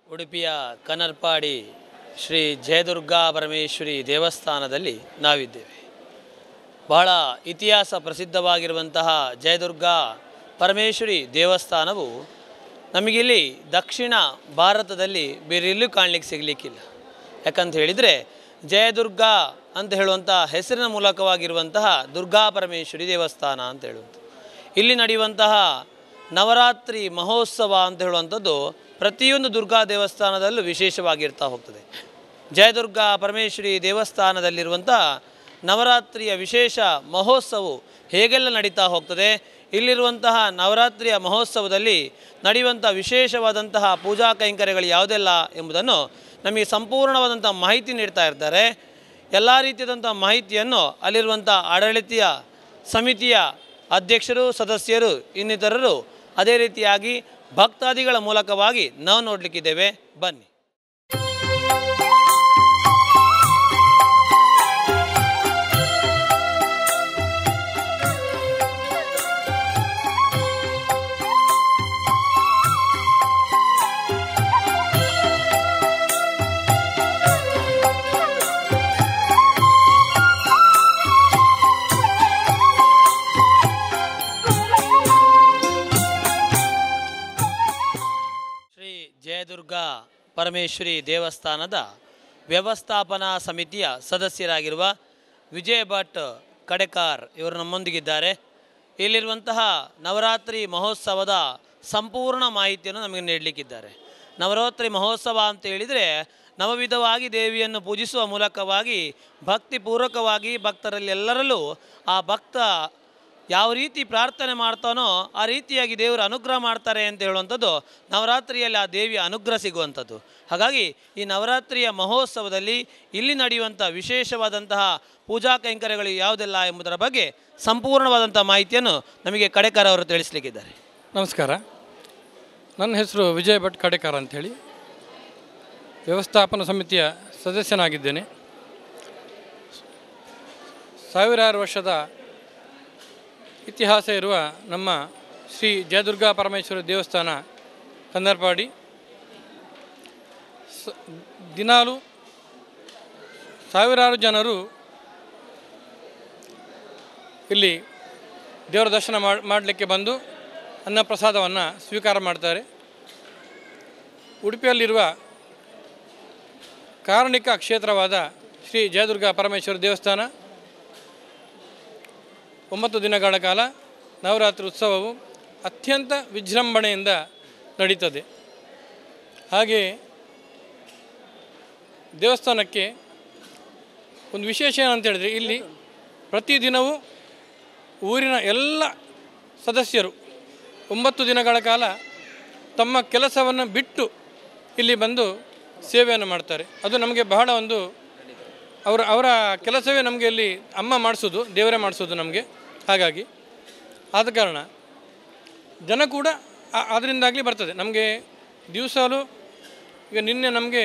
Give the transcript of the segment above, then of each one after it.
ಉಡುಪಿಯ ಕನರ್ಪಾಡಿ ಶ್ರೀ ಜಯದುರ್ಗಾ ಪರಮೇಶ್ವರಿ ದೇವಸ್ಥಾನದಲ್ಲಿ ನಾವಿದ್ದೇವೆ. ಬಹಳ ಇತಿಹಾಸ ಪ್ರಸಿದ್ಧವಾಗಿರುವಂತಹ ಜಯದುರ್ಗಾ ಪರಮೇಶ್ವರಿ ದೇವಸ್ಥಾನವು ನಮಗಿಲ್ಲಿ ದಕ್ಷಿಣ ಭಾರತದಲ್ಲಿ ಬೇರೆ ಎಲ್ಲೂ ಕಾಣಲಿಕ್ಕೆ ಸಿಗಲಿಕ್ಕಿಲ್ಲ. ಯಾಕಂತ ಹೇಳಿದರೆ ಜಯದುರ್ಗಾ ಅಂತ ಹೇಳುವಂಥ ಹೆಸರಿನ ಮೂಲಕವಾಗಿರುವಂತಹ ದುರ್ಗಾ ಪರಮೇಶ್ವರಿ ದೇವಸ್ಥಾನ ಅಂತ ಹೇಳುವಂಥದ್ದು. ಇಲ್ಲಿ ನಡೆಯುವಂತಹ ನವರಾತ್ರಿ ಮಹೋತ್ಸವ ಅಂತ ಹೇಳುವಂಥದ್ದು ಪ್ರತಿಯೊಂದು ದುರ್ಗಾ ದೇವಸ್ಥಾನದಲ್ಲೂ ವಿಶೇಷವಾಗಿರ್ತಾ ಹೋಗ್ತದೆ. ಜಯದುರ್ಗಾ ಪರಮೇಶ್ವರಿ ದೇವಸ್ಥಾನದಲ್ಲಿರುವಂಥ ನವರಾತ್ರಿಯ ವಿಶೇಷ ಮಹೋತ್ಸವವು ಹೇಗೆಲ್ಲ ನಡೀತಾ ಹೋಗ್ತದೆ, ಇಲ್ಲಿರುವಂತಹ ನವರಾತ್ರಿಯ ಮಹೋತ್ಸವದಲ್ಲಿ ನಡೆಯುವಂಥ ವಿಶೇಷವಾದಂತಹ ಪೂಜಾ ಕೈಂಕರ್ಯಗಳು ಯಾವುದೆಲ್ಲ ಎಂಬುದನ್ನು ನಮಗೆ ಸಂಪೂರ್ಣವಾದಂಥ ಮಾಹಿತಿ ನೀಡ್ತಾ ಇರ್ತಾರೆ. ಎಲ್ಲ ರೀತಿಯಾದಂಥ ಮಾಹಿತಿಯನ್ನು ಅಲ್ಲಿರುವಂಥ ಆಡಳಿತೀಯ ಸಮಿತಿಯ ಅಧ್ಯಕ್ಷರು, ಸದಸ್ಯರು, ಇನ್ನಿತರರು, ಅದೇ ರೀತಿಯಾಗಿ ಭಕ್ತಾದಿಗಳ ಮೂಲಕವಾಗಿ ನಾವು ನೋಡಲಿಕ್ಕಿದ್ದೇವೆ. ಬನ್ನಿ. ಜಯದುರ್ಗಾ ಪರಮೇಶ್ವರಿ ದೇವಸ್ಥಾನದ ವ್ಯವಸ್ಥಾಪನಾ ಸಮಿತಿಯ ಸದಸ್ಯರಾಗಿರುವ ವಿಜಯ್ ಭಟ್ ಕಡೆಕಾರ್ ಇವರು ನಮ್ಮೊಂದಿಗಿದ್ದಾರೆ. ಇಲ್ಲಿರುವಂತಹ ನವರಾತ್ರಿ ಮಹೋತ್ಸವದ ಸಂಪೂರ್ಣ ಮಾಹಿತಿಯನ್ನು ನಮಗೆ ನೀಡಲಿಕ್ಕಿದ್ದಾರೆ. ನವರಾತ್ರಿ ಮಹೋತ್ಸವ ಅಂತ ಹೇಳಿದರೆ ನವವಿಧವಾಗಿ ದೇವಿಯನ್ನು ಪೂಜಿಸುವ ಮೂಲಕವಾಗಿ ಭಕ್ತಿಪೂರ್ವಕವಾಗಿ ಭಕ್ತರಲ್ಲಿ ಎಲ್ಲರಲ್ಲೂ ಆ ಭಕ್ತ ಯಾವ ರೀತಿ ಪ್ರಾರ್ಥನೆ ಮಾಡ್ತಾನೋ ಆ ರೀತಿಯಾಗಿ ದೇವರು ಅನುಗ್ರಹ ಮಾಡ್ತಾರೆ ಅಂತ ಹೇಳುವಂಥದ್ದು ನವರಾತ್ರಿಯಲ್ಲಿ ಆ ದೇವಿಯ ಅನುಗ್ರಹ ಸಿಗುವಂಥದ್ದು. ಹಾಗಾಗಿ ಈ ನವರಾತ್ರಿಯ ಮಹೋತ್ಸವದಲ್ಲಿ ಇಲ್ಲಿ ನಡೆಯುವಂಥ ವಿಶೇಷವಾದಂತಹ ಪೂಜಾ ಕೈಂಕರ್ಯಗಳು ಯಾವುದೆಲ್ಲ ಎಂಬುದರ ಬಗ್ಗೆ ಸಂಪೂರ್ಣವಾದಂಥ ಮಾಹಿತಿಯನ್ನು ನಮಗೆ ಕಡೆಕಾರ ಅವರು ತಿಳಿಸಲಿಕ್ಕಿದ್ದಾರೆ. ನಮಸ್ಕಾರ, ನನ್ನ ಹೆಸರು ವಿಜಯ್ ಭಟ್ ಕಡೆಕಾರ ಅಂಥೇಳಿ, ವ್ಯವಸ್ಥಾಪನಾ ಸಮಿತಿಯ ಸದಸ್ಯನಾಗಿದ್ದೇನೆ. ಸಾವಿರಾರು ವರ್ಷದ ಇತಿಹಾಸ ಇರುವ ನಮ್ಮ ಶ್ರೀ ಜಯದುರ್ಗಾ ಪರಮೇಶ್ವರಿ ದೇವಸ್ಥಾನ ಕನ್ನರ್ಪಾಡಿ ದಿನಾಲು ಸಾವಿರಾರು ಜನರು ಇಲ್ಲಿ ದೇವರ ದರ್ಶನ ಮಾಡಲಿಕ್ಕೆ ಬಂದು ಅನ್ನಪ್ರಸಾದವನ್ನು ಸ್ವೀಕಾರ ಮಾಡ್ತಾರೆ. ಉಡುಪಿಯಲ್ಲಿರುವ ಕಾರಣಿಕ ಕ್ಷೇತ್ರವಾದ ಶ್ರೀ ಜಯದುರ್ಗಾ ಪರಮೇಶ್ವರಿ ದೇವಸ್ಥಾನ 9 ದಿನಗಳ ಕಾಲ ನವರಾತ್ರಿ ಉತ್ಸವವು ಅತ್ಯಂತ ವಿಜೃಂಭಣೆಯಿಂದ ನಡೀತದೆ. ಹಾಗೆ ದೇವಸ್ಥಾನಕ್ಕೆ ಒಂದು ವಿಶೇಷ ಏನಂತ ಹೇಳಿದರೆ, ಇಲ್ಲಿ ಪ್ರತಿದಿನವೂ ಊರಿನ ಎಲ್ಲ ಸದಸ್ಯರು 9 ದಿನಗಳ ಕಾಲ ತಮ್ಮ ಕೆಲಸವನ್ನು ಬಿಟ್ಟು ಇಲ್ಲಿ ಬಂದು ಸೇವೆಯನ್ನು ಮಾಡ್ತಾರೆ. ಅದು ನಮಗೆ ಬಹಳ ಒಂದು ಅವರ ಕೆಲಸವೇ ನಮಗೆ ಇಲ್ಲಿ ಅಮ್ಮ ಮಾಡಿಸೋದು, ದೇವರೇ ಮಾಡಿಸೋದು ನಮಗೆ. ಹಾಗಾಗಿ ಆದ ಕಾರಣ ಜನ ಕೂಡ ಅದರಿಂದಾಗಲಿ ಬರ್ತದೆ. ನಮಗೆ ದಿವಸಲೂ ಈಗ ನಿನ್ನೆ ನಮಗೆ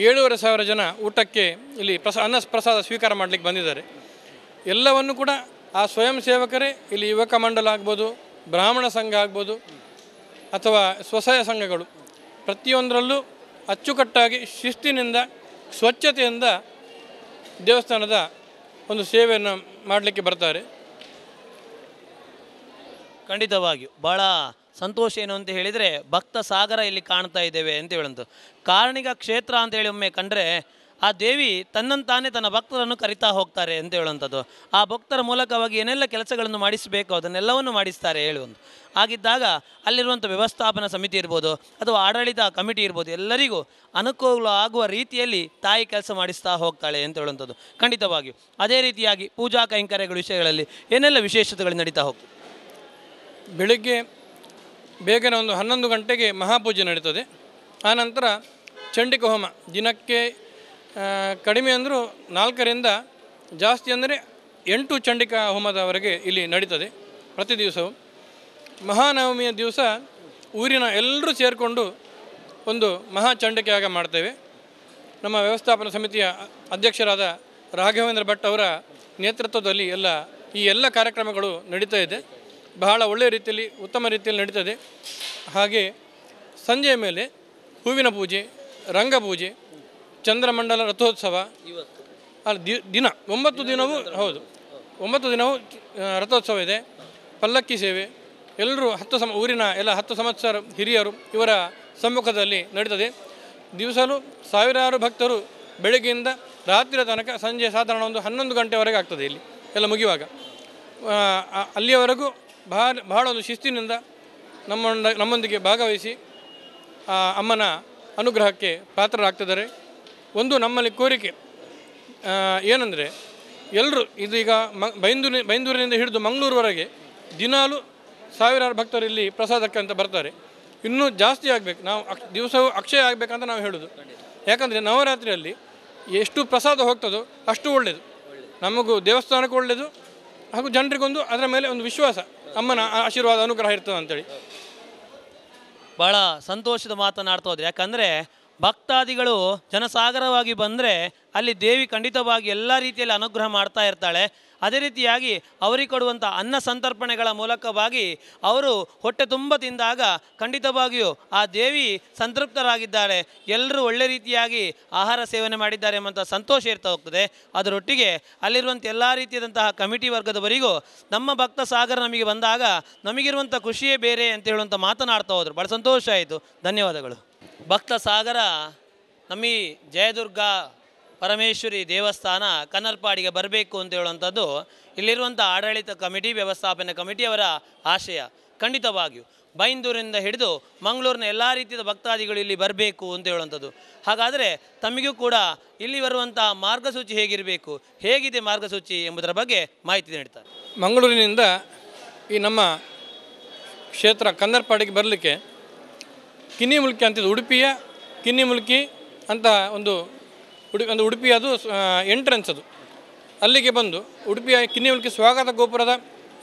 7,500 ಜನ ಊಟಕ್ಕೆ ಇಲ್ಲಿ ಅನ್ನ ಪ್ರಸಾದ ಸ್ವೀಕಾರ ಮಾಡಲಿಕ್ಕೆ ಬಂದಿದ್ದಾರೆ. ಎಲ್ಲವನ್ನು ಕೂಡ ಆ ಸ್ವಯಂ ಸೇವಕರೇ, ಇಲ್ಲಿ ಯುವಕ ಮಂಡಲ ಆಗ್ಬೋದು, ಬ್ರಾಹ್ಮಣ ಸಂಘ ಆಗ್ಬೋದು, ಅಥವಾ ಸ್ವಸಹಾಯ ಸಂಘಗಳು, ಪ್ರತಿಯೊಂದರಲ್ಲೂ ಅಚ್ಚುಕಟ್ಟಾಗಿ ಶಿಸ್ತಿನಿಂದ ಸ್ವಚ್ಛತೆಯಿಂದ ದೇವಸ್ಥಾನದ ಒಂದು ಸೇವೆಯನ್ನು ಮಾಡಲಿಕ್ಕೆ ಬರ್ತಾರೆ. ಖಂಡಿತವಾಗಿಯೂ ಭಾಳ ಸಂತೋಷ ಏನು ಅಂತ ಹೇಳಿದರೆ, ಭಕ್ತ ಸಾಗರ ಇಲ್ಲಿ ಕಾಣ್ತಾ ಇದ್ದೇವೆ ಅಂತ ಹೇಳೋದು. ಕಾರಣಿಕ ಕ್ಷೇತ್ರ ಅಂತ ಹೇಳಿ ಒಮ್ಮೆ ಕಂಡ್ರೆ ಆ ದೇವಿ ತನ್ನಂತಾನೇ ತನ್ನ ಭಕ್ತರನ್ನು ಕರಿತಾ ಹೋಗ್ತಾರೆ ಅಂತ ಹೇಳುವಂಥದ್ದು. ಆ ಭಕ್ತರ ಮೂಲಕವಾಗಿ ಏನೆಲ್ಲ ಕೆಲಸಗಳನ್ನು ಮಾಡಿಸಬೇಕು ಅದನ್ನೆಲ್ಲವನ್ನು ಮಾಡಿಸ್ತಾರೆ ಹೇಳುವಂಥ. ಹಾಗಿದ್ದಾಗ ಅಲ್ಲಿರುವಂಥ ವ್ಯವಸ್ಥಾಪನಾ ಸಮಿತಿ ಇರ್ಬೋದು ಅಥವಾ ಆಡಳಿತ ಕಮಿಟಿ ಇರ್ಬೋದು, ಎಲ್ಲರಿಗೂ ಅನುಕೂಲ ಆಗುವ ರೀತಿಯಲ್ಲಿ ತಾಯಿ ಕೆಲಸ ಮಾಡಿಸ್ತಾ ಹೋಗ್ತಾಳೆ ಅಂತ ಹೇಳುವಂಥದ್ದು. ಖಂಡಿತವಾಗಿಯೂ ಅದೇ ರೀತಿಯಾಗಿ ಪೂಜಾ ಕೈಂಕರ್ಯಗಳ ವಿಷಯಗಳಲ್ಲಿ ಏನೆಲ್ಲ ವಿಶೇಷತೆಗಳು ನಡೀತಾ ಹೋಗ್ತದೆ. ಬೆಳಗ್ಗೆ ಬೇಗನೆ ಒಂದು 11 ಗಂಟೆಗೆ ಮಹಾಪೂಜೆ ನಡೀತದೆ. ಆನಂತರ ಚಂಡಿಕ ಹೋಮ ದಿನಕ್ಕೆ ಕಡಿಮೆ ಅಂದರೂ 4ರಿಂದ ಜಾಸ್ತಿ ಅಂದರೆ 8 ಚಂಡಿಕಾ ಹೋಮದವರೆಗೆ ಇಲ್ಲಿ ನಡೀತದೆ ಪ್ರತಿ ದಿವಸವೂ. ಮಹಾನವಮಿಯ ದಿವಸ ಊರಿನ ಎಲ್ಲರೂ ಸೇರಿಕೊಂಡು ಒಂದು ಮಹಾಚಂಡಿಕೆಯಾಗ ಮಾಡ್ತೇವೆ. ನಮ್ಮ ವ್ಯವಸ್ಥಾಪನಾ ಸಮಿತಿಯ ಅಧ್ಯಕ್ಷರಾದ ರಾಘವೇಂದ್ರ ಭಟ್ ಅವರ ನೇತೃತ್ವದಲ್ಲಿ ಈ ಎಲ್ಲ ಕಾರ್ಯಕ್ರಮಗಳು ನಡೀತಾ ಇದೆ. ಬಹಳ ಒಳ್ಳೆಯ ರೀತಿಯಲ್ಲಿ ಉತ್ತಮ ರೀತಿಯಲ್ಲಿ ನಡೀತದೆ. ಹಾಗೆ ಸಂಜೆಯ ಮೇಲೆ ಹೂವಿನ ಪೂಜೆ, ರಂಗಪೂಜೆ, ಚಂದ್ರಮಂಡಲ ರಥೋತ್ಸವ ದಿನ 9 ದಿನವೂ ಹೌದು 9 ದಿನವೂ ರಥೋತ್ಸವ ಇದೆ. ಪಲ್ಲಕ್ಕಿ ಸೇವೆ ಎಲ್ಲರೂ ಊರಿನ ಎಲ್ಲ 10 ಸಂವತ್ಸರ ಹಿರಿಯರು ಇವರ ಸಮ್ಮುಖದಲ್ಲಿ ನಡೀತದೆ. ದಿವಸಲೂ ಸಾವಿರಾರು ಭಕ್ತರು ಬೆಳಗ್ಗೆಯಿಂದ ರಾತ್ರಿಯ ತನಕ ಸಂಜೆ ಸಾಧಾರಣ ಒಂದು 11 ಗಂಟೆವರೆಗೆ ಆಗ್ತದೆ ಇಲ್ಲಿ ಎಲ್ಲ ಮುಗಿಯುವಾಗ. ಅಲ್ಲಿಯವರೆಗೂ ಬಹಳ ಒಂದು ಶಿಸ್ತಿನಿಂದ ನಮ್ಮೊಂದಿಗೆ ಭಾಗವಹಿಸಿ ಅಮ್ಮನ ಅನುಗ್ರಹಕ್ಕೆ ಪಾತ್ರರಾಗ್ತಿದ್ದಾರೆ. ಒಂದು ನಮ್ಮಲ್ಲಿ ಕೋರಿಕೆ ಏನಂದರೆ ಎಲ್ಲರೂ ಇದೀಗ ಬೈಂದೂರಿನಿಂದ ಹಿಡಿದು ಮಂಗಳೂರುವರೆಗೆ ದಿನಾಲೂ ಸಾವಿರಾರು ಭಕ್ತರು ಇಲ್ಲಿ ಪ್ರಸಾದಕ್ಕೆ ಅಂತ ಬರ್ತಾರೆ. ಇನ್ನೂ ಜಾಸ್ತಿ ಆಗಬೇಕು, ನಾವು ದಿವಸವೂ ಅಕ್ಷಯ ಆಗಬೇಕಂತ ನಾವು ಹೇಳೋದು. ಯಾಕಂದರೆ ನವರಾತ್ರಿಯಲ್ಲಿ ಎಷ್ಟು ಪ್ರಸಾದ ಹೋಗ್ತದೋ ಅಷ್ಟು ಒಳ್ಳೆಯದು, ನಮಗೂ ದೇವಸ್ಥಾನಕ್ಕೂ ಒಳ್ಳೆಯದು, ಹಾಗೂ ಜನರಿಗೊಂದು ಅದರ ಮೇಲೆ ಒಂದು ವಿಶ್ವಾಸ, ಅಮ್ಮನ ಆಶೀರ್ವಾದ ಅನುಗ್ರಹ ಇರ್ತದೆ ಅಂತೇಳಿ. ಭಾಳ ಸಂತೋಷದ ಮಾತನಾಡ್ತಾ ಹೋದ್ರೆ, ಯಾಕಂದರೆ ಭಕ್ತಾದಿಗಳು ಜನಸಾಗರವಾಗಿ ಬಂದರೆ ಅಲ್ಲಿ ದೇವಿ ಖಂಡಿತವಾಗಿ ಎಲ್ಲ ರೀತಿಯಲ್ಲಿ ಅನುಗ್ರಹ ಮಾಡ್ತಾ ಇರ್ತಾಳೆ. ಅದೇ ರೀತಿಯಾಗಿ ಅವರಿಗೆ ಕೊಡುವಂಥ ಅನ್ನ ಸಂತರ್ಪಣೆಗಳ ಮೂಲಕವಾಗಿ ಅವರು ಹೊಟ್ಟೆ ತುಂಬ ತಿಂದಾಗ ಖಂಡಿತವಾಗಿಯೂ ಆ ದೇವಿ ಸಂತೃಪ್ತರಾಗಿದ್ದಾಳೆ, ಎಲ್ಲರೂ ಒಳ್ಳೆ ರೀತಿಯಾಗಿ ಆಹಾರ ಸೇವನೆ ಮಾಡಿದ್ದಾರೆ ಎಂಬಂಥ ಸಂತೋಷ ಇರ್ತಾ ಹೋಗ್ತದೆ. ಅದರೊಟ್ಟಿಗೆ ಅಲ್ಲಿರುವಂಥ ಎಲ್ಲ ರೀತಿಯಾದಂತಹ ಕಮಿಟಿ ವರ್ಗದವರಿಗೂ ನಮ್ಮ ಭಕ್ತ ಸಾಗರ ನಮಗೆ ಬಂದಾಗ ನಮಗಿರುವಂಥ ಖುಷಿಯೇ ಬೇರೆ ಅಂತ ಹೇಳುವಂಥ ಮಾತನಾಡ್ತಾ ಹೋದರು. ಭಾಳ ಸಂತೋಷ ಆಯಿತು, ಧನ್ಯವಾದಗಳು. ಭಕ್ತ ಸಾಗರ ನಮ್ಮಿ ಜಯದುರ್ಗ ಪರಮೇಶ್ವರಿ ದೇವಸ್ಥಾನ ಕನ್ನರ್ಪಾಡಿಗೆ ಬರಬೇಕು ಅಂತ ಹೇಳುವಂಥದ್ದು ಇಲ್ಲಿರುವಂಥ ಆಡಳಿತ ಕಮಿಟಿ, ವ್ಯವಸ್ಥಾಪನಾ ಕಮಿಟಿಯವರ ಆಶಯ. ಖಂಡಿತವಾಗಿಯೂ ಬೈಂದೂರಿನಿಂದ ಹಿಡಿದು ಮಂಗಳೂರಿನ ಎಲ್ಲ ರೀತಿಯ ಭಕ್ತಾದಿಗಳು ಇಲ್ಲಿ ಬರಬೇಕು ಅಂತ ಹೇಳುವಂಥದ್ದು. ಹಾಗಾದರೆ ತಮಗೂ ಕೂಡ ಇಲ್ಲಿ ಬರುವಂಥ ಮಾರ್ಗಸೂಚಿ ಹೇಗಿರಬೇಕು, ಹೇಗಿದೆ ಮಾರ್ಗಸೂಚಿ ಎಂಬುದರ ಬಗ್ಗೆ ಮಾಹಿತಿ ನೀಡ್ತಾರೆ. ಮಂಗಳೂರಿನಿಂದ ಈ ನಮ್ಮ ಕ್ಷೇತ್ರ ಕನ್ನರ್ಪಾಡಿಗೆ ಬರಲಿಕ್ಕೆ ಕಿನ್ನಿಮುಲ್ಕಿ ಅಂತಿದ್ದು, ಉಡುಪಿಯ ಕಿನ್ನಿಮುಲ್ಕಿ ಅಂತ ಒಂದು ಉಡುಪಿ ಅದು ಎಂಟ್ರೆನ್ಸ್, ಅದು ಅಲ್ಲಿಗೆ ಬಂದು ಉಡುಪಿಯ ಕಿನ್ನಿಮುಲ್ಕಿ ಸ್ವಾಗತ ಗೋಪುರದ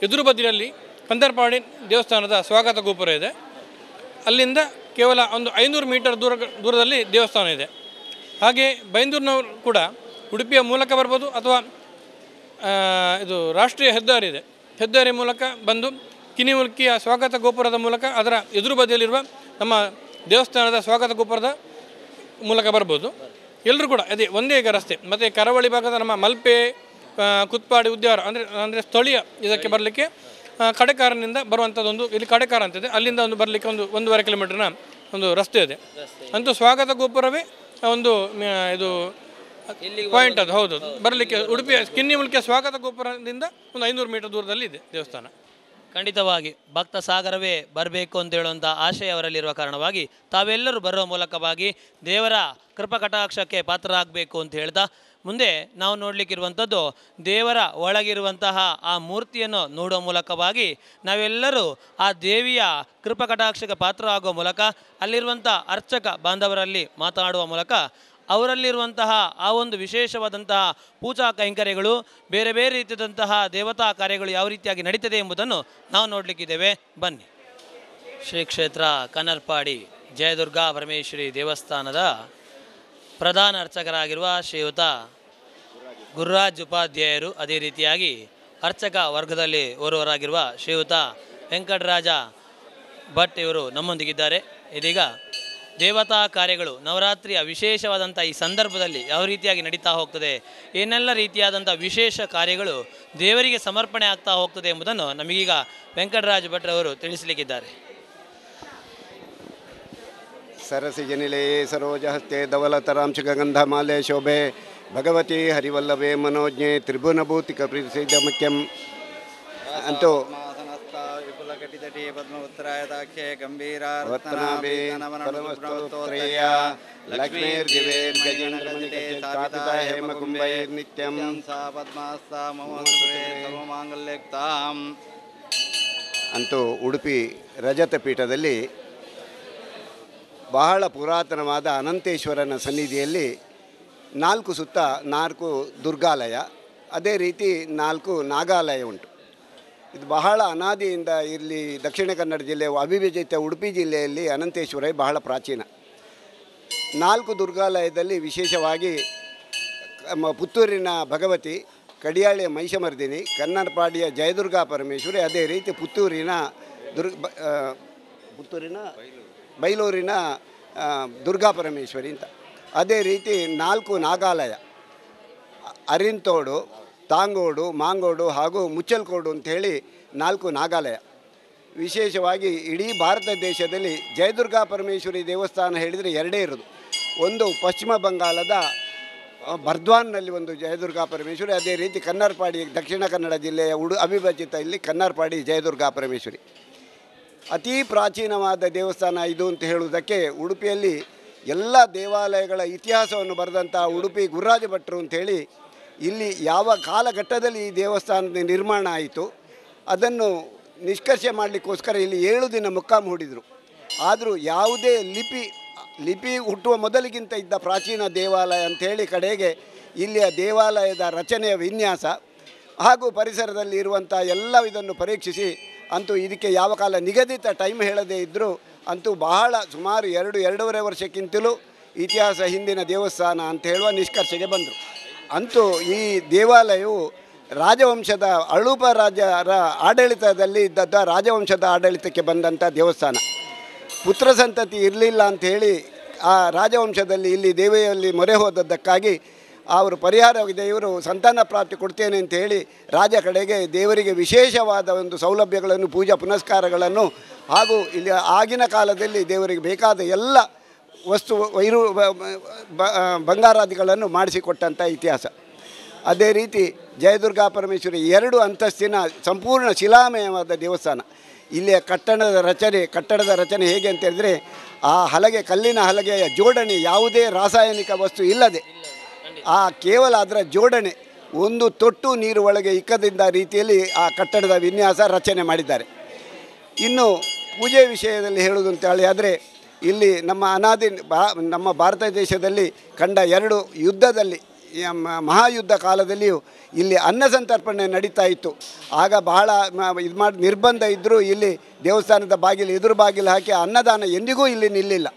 ಎದುರು ಬದಿಯಲ್ಲಿ ಕನ್ನರ್ಪಾಡಿ ದೇವಸ್ಥಾನದ ಸ್ವಾಗತ ಗೋಪುರ ಇದೆ. ಅಲ್ಲಿಂದ ಕೇವಲ ಒಂದು 500 ಮೀಟರ್ ದೂರದಲ್ಲಿ ದೇವಸ್ಥಾನ ಇದೆ. ಹಾಗೆ ಬೈಂದೂರಿನವರು ಕೂಡ ಉಡುಪಿಯ ಮೂಲಕ ಬರ್ಬೋದು, ಅಥವಾ ಇದು ರಾಷ್ಟ್ರೀಯ ಹೆದ್ದಾರಿ ಇದೆ, ಹೆದ್ದಾರಿ ಮೂಲಕ ಬಂದು ಕಿನ್ನಿಮುಲ್ಕಿಯ ಸ್ವಾಗತ ಗೋಪುರದ ಮೂಲಕ ಅದರ ಎದುರು ಬದಿಯಲ್ಲಿರುವ ನಮ್ಮ ದೇವಸ್ಥಾನದ ಸ್ವಾಗತ ಗೋಪುರದ ಮೂಲಕ ಬರ್ಬೋದು. ಎಲ್ಲರೂ ಕೂಡ ಅದೇ ಒಂದೇ ಈಗ ರಸ್ತೆ. ಮತ್ತು ಕರಾವಳಿ ಭಾಗದ ನಮ್ಮ ಮಲ್ಪೆ, ಕುತ್ಪಾಡಿ, ಉದ್ಯಾವರ ಅಂದರೆ ಸ್ಥಳೀಯ ಇದಕ್ಕೆ ಬರಲಿಕ್ಕೆ ಕಡೆಕಾರನಿಂದ ಬರುವಂಥದ್ದೊಂದು ಇಲ್ಲಿ ಕಡೆಕಾರ ಅಂತಿದೆ, ಅಲ್ಲಿಂದ ಒಂದು ಬರಲಿಕ್ಕೆ 1.5 ಕಿಲೋಮೀಟರ್ನ ಒಂದು ರಸ್ತೆ ಇದೆ. ಅಂತೂ ಸ್ವಾಗತ ಗೋಪುರವೇ ಒಂದು ಇದು ಪಾಯಿಂಟ್, ಅದು ಹೌದು. ಬರಲಿಕ್ಕೆ ಉಡುಪಿಯ ಕಿನ್ನಿಮುಲ್ಕಿಯ ಸ್ವಾಗತ ಗೋಪುರದಿಂದ ಒಂದು 500 ಮೀಟರ್ ದೂರದಲ್ಲಿ ಇದೆ ದೇವಸ್ಥಾನ. ಖಂಡಿತವಾಗಿ ಭಕ್ತ ಸಾಗರವೇ ಬರಬೇಕು ಅಂತ ಹೇಳುವಂಥ ಆಶಯ ಅವರಲ್ಲಿರುವ ಕಾರಣವಾಗಿ ತಾವೆಲ್ಲರೂ ಬರುವ ಮೂಲಕವಾಗಿ ದೇವರ ಕೃಪಾ ಕಟಾಕ್ಷಕ್ಕೆ ಪಾತ್ರರಾಗಬೇಕು ಅಂತ ಹೇಳ್ತಾ, ಮುಂದೆ ನಾವು ನೋಡಲಿಕ್ಕಿರುವಂಥದ್ದು ದೇವರ ಒಳಗಿರುವಂತಹ ಆ ಮೂರ್ತಿಯನ್ನು ನೋಡುವ ಮೂಲಕವಾಗಿ ನಾವೆಲ್ಲರೂ ಆ ದೇವಿಯ ಕೃಪಾ ಕಟಾಕ್ಷಕ್ಕೆ ಪಾತ್ರ ಆಗುವ ಮೂಲಕ ಅಲ್ಲಿರುವಂಥ ಅರ್ಚಕ ಬಾಂಧವರಲ್ಲಿ ಮಾತನಾಡುವ ಮೂಲಕ ಅವರಲ್ಲಿರುವಂತಹ ಆ ಒಂದು ವಿಶೇಷವಾದಂತಹ ಪೂಜಾ ಕೈಂಕರ್ಯಗಳು, ಬೇರೆ ಬೇರೆ ರೀತಿಯಾದಂತಹ ದೇವತಾ ಕಾರ್ಯಗಳು ಯಾವ ರೀತಿಯಾಗಿ ನಡೀತದೆ ಎಂಬುದನ್ನು ನಾವು ನೋಡಲಿಕ್ಕಿದ್ದೇವೆ. ಬನ್ನಿ. ಶ್ರೀ ಕ್ಷೇತ್ರ ಕನ್ನರ್ಪಾಡಿ ಜಯದುರ್ಗಾ ಪರಮೇಶ್ವರಿ ದೇವಸ್ಥಾನದ ಪ್ರಧಾನ ಅರ್ಚಕರಾಗಿರುವ ಶ್ರೀಯುತ ಗುರುರಾಜ್ ಉಪಾಧ್ಯಾಯರು, ಅದೇ ರೀತಿಯಾಗಿ ಅರ್ಚಕ ವರ್ಗದಲ್ಲಿ ಓರ್ವರಾಗಿರುವ ಶ್ರೀಯುತ ವೆಂಕಟರಾಜ ಭಟ್ ಇವರು ನಮ್ಮೊಂದಿಗಿದ್ದಾರೆ. ಇದೀಗ ದೇವತಾ ಕಾರ್ಯಗಳು ನವರಾತ್ರಿಯ ವಿಶೇಷವಾದಂಥ ಈ ಸಂದರ್ಭದಲ್ಲಿ ಯಾವ ರೀತಿಯಾಗಿ ನಡೀತಾ ಹೋಗ್ತದೆ, ಏನೆಲ್ಲ ರೀತಿಯಾದಂಥ ವಿಶೇಷ ಕಾರ್ಯಗಳು ದೇವರಿಗೆ ಸಮರ್ಪಣೆ ಆಗ್ತಾ ಹೋಗ್ತದೆ ಎಂಬುದನ್ನು ನಮಗೀಗ ವೆಂಕಟರಾಜ ಭಟ್ರವರು ತಿಳಿಸಲಿಕ್ಕಿದ್ದಾರೆ. ಸರಸಿಜನಿಲೇ ಸರೋಜಹಸ್ತೆ ಧವಲತರಾಂಶುಗಂಧಮಾಲೆ ಶೋಭೆ ಭಗವತಿ ಹರಿವಲ್ಲಭೆ ಮನೋಜ್ಞೆ ತ್ರಿಭುವನಭೂತಿಕ ಪ್ರೀತಿಸಿದ ಮುಖ್ಯಂ. ಅಂತೂ ಅಂತೂ ಉಡುಪಿ ರಜತ ಪೀಠದಲ್ಲಿ ಬಹಳ ಪುರಾತನವಾದ ಅನಂತೇಶ್ವರನ ಸನ್ನಿಧಿಯಲ್ಲಿ 4 ಸುತ್ತ 4 ದುರ್ಗಾಲಯ, ಅದೇ ರೀತಿ 4 ನಾಗಾಲಯ ಉಂಟು. ಇದು ಬಹಳ ಅನಾದಿಯಿಂದ ಇಲ್ಲಿ ದಕ್ಷಿಣ ಕನ್ನಡ ಜಿಲ್ಲೆ ಅವಿಭಜಿತ ಉಡುಪಿ ಜಿಲ್ಲೆಯಲ್ಲಿ ಅನಂತೇಶ್ವರ ಬಹಳ ಪ್ರಾಚೀನ. 4 ದುರ್ಗಾಲಯದಲ್ಲಿ ವಿಶೇಷವಾಗಿ ಪುತ್ತೂರಿನ ಭಗವತಿ, ಕಡಿಯಾಳಿಯ ಮಹಿಷಮರ್ದಿನಿ, ಕನ್ನರಪಾಡಿಯ ಜಯದುರ್ಗಾ ಪರಮೇಶ್ವರಿ, ಅದೇ ರೀತಿ ಪುತ್ತೂರಿನ ಬೈಲೂರಿನ ದುರ್ಗಾ ಪರಮೇಶ್ವರಿ ಅಂತ. ಅದೇ ರೀತಿ 4 ನಾಗಾಲಯ, ಅರಿಂತೋಡು, ತಾಂಗೋಡು, ಮಾಂಗೋಡು ಹಾಗೂ ಮುಚ್ಚಲ್ಕೋಡು ಅಂಥೇಳಿ 4 ನಾಗಾಲಯ. ವಿಶೇಷವಾಗಿ ಇಡೀ ಭಾರತ ದೇಶದಲ್ಲಿ ಜಯದುರ್ಗಾ ಪರಮೇಶ್ವರಿ ದೇವಸ್ಥಾನ ಹೇಳಿದರೆ ಎರಡೇ ಇರೋದು. ಒಂದು ಪಶ್ಚಿಮ ಬಂಗಾಳದ ಬರ್ದ್ವಾನ್ನಲ್ಲಿ ಒಂದು ಜಯದುರ್ಗಾ ಪರಮೇಶ್ವರಿ, ಅದೇ ರೀತಿ ಕನ್ನರಪಾಡಿ ದಕ್ಷಿಣ ಕನ್ನಡ ಜಿಲ್ಲೆಯ ಅವಿಭಜಿತ ಇಲ್ಲಿ ಕನ್ನರಪಾಡಿ ಜಯದುರ್ಗಾ ಪರಮೇಶ್ವರಿ. ಅತೀ ಪ್ರಾಚೀನವಾದ ದೇವಸ್ಥಾನ ಇದು ಅಂತ ಹೇಳುವುದಕ್ಕೆ ಉಡುಪಿಯಲ್ಲಿ ಎಲ್ಲ ದೇವಾಲಯಗಳ ಇತಿಹಾಸವನ್ನು ಬರೆದಂಥ ಉಡುಪಿ ಗುರುರಾಜ ಭಟ್ರು ಅಂಥೇಳಿ ಇಲ್ಲಿ ಯಾವ ಕಾಲಘಟ್ಟದಲ್ಲಿ ಈ ದೇವಸ್ಥಾನದ ನಿರ್ಮಾಣ ಆಯಿತು ಅದನ್ನು ನಿಷ್ಕರ್ಷೆ ಮಾಡಲಿಕ್ಕೋಸ್ಕರ ಇಲ್ಲಿ 7 ದಿನ ಮುಕ್ಕಾಂ ಹೂಡಿದರು. ಆದರೂ ಯಾವುದೇ ಲಿಪಿ ಹುಟ್ಟುವ ಮೊದಲಿಗಿಂತ ಇದ್ದ ಪ್ರಾಚೀನ ದೇವಾಲಯ ಅಂಥೇಳಿ ಕಡೆಗೆ ಇಲ್ಲಿಯ ದೇವಾಲಯದ ರಚನೆಯ ವಿನ್ಯಾಸ ಹಾಗೂ ಪರಿಸರದಲ್ಲಿ ಇರುವಂಥ ಎಲ್ಲ ಇದನ್ನು ಪರೀಕ್ಷಿಸಿ ಅಂತೂ ಇದಕ್ಕೆ ಯಾವ ಕಾಲ ನಿಗದಿತ ಟೈಮ್ ಹೇಳದೇ ಇದ್ದರೂ ಅಂತೂ ಬಹಳ ಸುಮಾರು 2-2.5 ವರ್ಷಕ್ಕಿಂತಲೂ ಇತಿಹಾಸ ಹಿಂದಿನ ದೇವಸ್ಥಾನ ಅಂತ ಹೇಳುವ ನಿಷ್ಕರ್ಷೆಗೆ ಬಂದರು. ಅಂತೂ ಈ ದೇವಾಲಯವು ರಾಜವಂಶದ ಅಳುಪ ರಾಜರ ಆಡಳಿತದಲ್ಲಿ ಇದ್ದದ್ದ ರಾಜವಂಶದ ಆಡಳಿತಕ್ಕೆ ಬಂದಂಥ ದೇವಸ್ಥಾನ. ಪುತ್ರ ಸಂತತಿ ಇರಲಿಲ್ಲ ಅಂಥೇಳಿ ಆ ರಾಜವಂಶದಲ್ಲಿ ಇಲ್ಲಿ ದೇವಿಯಲ್ಲಿ ಮೊರೆ ಹೋದದ್ದಕ್ಕಾಗಿ ಅವರು ಪರಿಹಾರವಾಗಿದೆ, ಇವರು ಸಂತಾನ ಪ್ರಾಪ್ತಿ ಕೊಡ್ತೇನೆ ಅಂತ ಹೇಳಿ ರಾಜ ಕಡೆಗೆ ದೇವರಿಗೆ ವಿಶೇಷವಾದ ಒಂದು ಸೌಲಭ್ಯಗಳನ್ನು, ಪೂಜಾ ಪುನಸ್ಕಾರಗಳನ್ನು ಹಾಗೂ ಇಲ್ಲಿ ಆಗಿನ ಕಾಲದಲ್ಲಿ ದೇವರಿಗೆ ಬೇಕಾದ ಎಲ್ಲ ವಸ್ತು ಬಂಗಾರಾದಿಗಳನ್ನು ಮಾಡಿಸಿಕೊಟ್ಟಂಥ ಇತಿಹಾಸ. ಅದೇ ರೀತಿ ಜಯದುರ್ಗಾ ಪರಮೇಶ್ವರಿ 2 ಅಂತಸ್ತಿನ ಸಂಪೂರ್ಣ ಶಿಲಾಮಯವಾದ ದೇವಸ್ಥಾನ. ಇಲ್ಲಿಯ ಕಟ್ಟಡದ ರಚನೆ ಹೇಗೆ ಅಂತ ಹೇಳಿದರೆ ಆ ಹಲಗೆ, ಕಲ್ಲಿನ ಹಲಗೆಯ ಜೋಡಣೆ ಯಾವುದೇ ರಾಸಾಯನಿಕ ವಸ್ತು ಇಲ್ಲದೆ ಕೇವಲ ಅದರ ಜೋಡಣೆ, ಒಂದು ತೊಟ್ಟು ನೀರು ಒಳಗೆ ಇಕ್ಕದಿಂದ ರೀತಿಯಲ್ಲಿ ಆ ಕಟ್ಟಡದ ವಿನ್ಯಾಸ ರಚನೆ ಮಾಡಿದ್ದಾರೆ. ಇನ್ನು ಪೂಜೆ ವಿಷಯದಲ್ಲಿ ಹೇಳುವುದು ಅಂತ ಹೇಳಿ ಆದರೆ ಇಲ್ಲಿ ನಮ್ಮ ಭಾರತ ದೇಶದಲ್ಲಿ ಕಂಡ 2 ಯುದ್ಧದಲ್ಲಿ, ಮಹಾಯುದ್ಧ ಕಾಲದಲ್ಲಿಯೂ ಇಲ್ಲಿ ಅನ್ನ ಸಂತರ್ಪಣೆ ನಡೀತಾ ಇತ್ತು. ಆಗ ಬಹಳ ಇದು ಮಾಡಿ ನಿರ್ಬಂಧ ಇದ್ದರೂ ಇಲ್ಲಿ ದೇವಸ್ಥಾನದ ಎದುರು ಬಾಗಿಲು ಹಾಕಿ ಅನ್ನದಾನ ಎಂದಿಗೂ ಇಲ್ಲಿ ನಿಲ್ಲಿಲ್ಲ.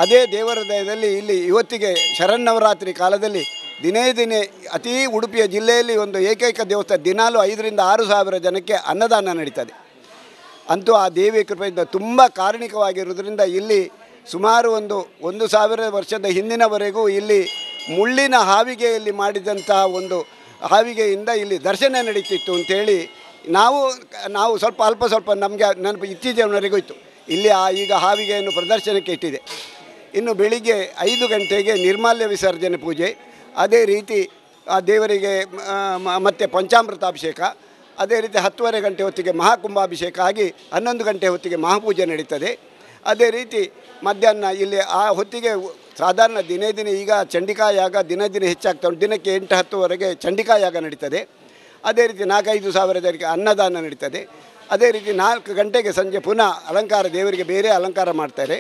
ಅದೇ ದೇವರ ದಯದಲ್ಲಿ ಇಲ್ಲಿ ಇವತ್ತಿಗೆ ಶರನ್ನವರಾತ್ರಿ ಕಾಲದಲ್ಲಿ ದಿನೇ ಅತೀ ಉಡುಪಿಯ ಜಿಲ್ಲೆಯಲ್ಲಿ ಒಂದು ಏಕೈಕ ದೇವಸ್ಥಾನ ದಿನಾಲೂ 5,000-6 ಸಾವಿರ ಜನಕ್ಕೆ ಅನ್ನದಾನ ನಡೀತದೆ. ಅಂತೂ ಆ ದೇವಿಯ ಕೃಪೆಯಿಂದ ತುಂಬ ಕಾರಣಿಕವಾಗಿರುವುದರಿಂದ ಇಲ್ಲಿ ಸುಮಾರು 1,000 ವರ್ಷದ ಹಿಂದಿನವರೆಗೂ ಇಲ್ಲಿ ಮುಳ್ಳಿನ ಹಾವಿಗೆಯಲ್ಲಿ ಮಾಡಿದಂಥ ಒಂದು ಹಾವಿಗೆಯಿಂದ ಇಲ್ಲಿ ದರ್ಶನ ನಡೀತಿತ್ತು ಅಂಥೇಳಿ ನಾವು ಸ್ವಲ್ಪ ನಮಗೆ ನೆನಪು ಇತ್ತೀಚೆವರೆಗೂ ಇತ್ತು. ಇಲ್ಲಿ ಈಗ ಹಾವಿಗೆಯನ್ನು ಪ್ರದರ್ಶನಕ್ಕೆ ಇಟ್ಟಿದೆ. ಇನ್ನು ಬೆಳಿಗ್ಗೆ 5 ಗಂಟೆಗೆ ನಿರ್ಮಾಲ್ಯ ವಿಸರ್ಜನೆ ಪೂಜೆ, ಅದೇ ರೀತಿ ಆ ದೇವರಿಗೆ ಮತ್ತು ಪಂಚಾಮೃತಾಭಿಷೇಕ, ಅದೇ ರೀತಿ 10:30 ಗಂಟೆ ಹೊತ್ತಿಗೆ ಮಹಾಕುಂಭಾಭಿಷೇಕ ಆಗಿ 11 ಗಂಟೆ ಹೊತ್ತಿಗೆ ಮಹಾಪೂಜೆ ನಡೀತದೆ. ಅದೇ ರೀತಿ ಮಧ್ಯಾಹ್ನ ಇಲ್ಲಿ ಆ ಹೊತ್ತಿಗೆ ಸಾಧಾರಣ ದಿನೇ ಈಗ ಚಂಡಿಕಾಯಾಗ ದಿನೇ ಹೆಚ್ಚಾಗ್ತಾ ಉಂಟು. ದಿನಕ್ಕೆ 8-10ವರೆಗೆ ಚಂಡಿಕಾಯಾಗ ನಡೀತದೆ. ಅದೇ ರೀತಿ 4-5 ಸಾವಿರದವರೆಗೆ ಅನ್ನದಾನ ನಡೀತದೆ. ಅದೇ ರೀತಿ 4 ಗಂಟೆಗೆ ಸಂಜೆ ಪುನಃ ಅಲಂಕಾರ, ದೇವರಿಗೆ ಬೇರೆ ಅಲಂಕಾರ ಮಾಡ್ತಾರೆ.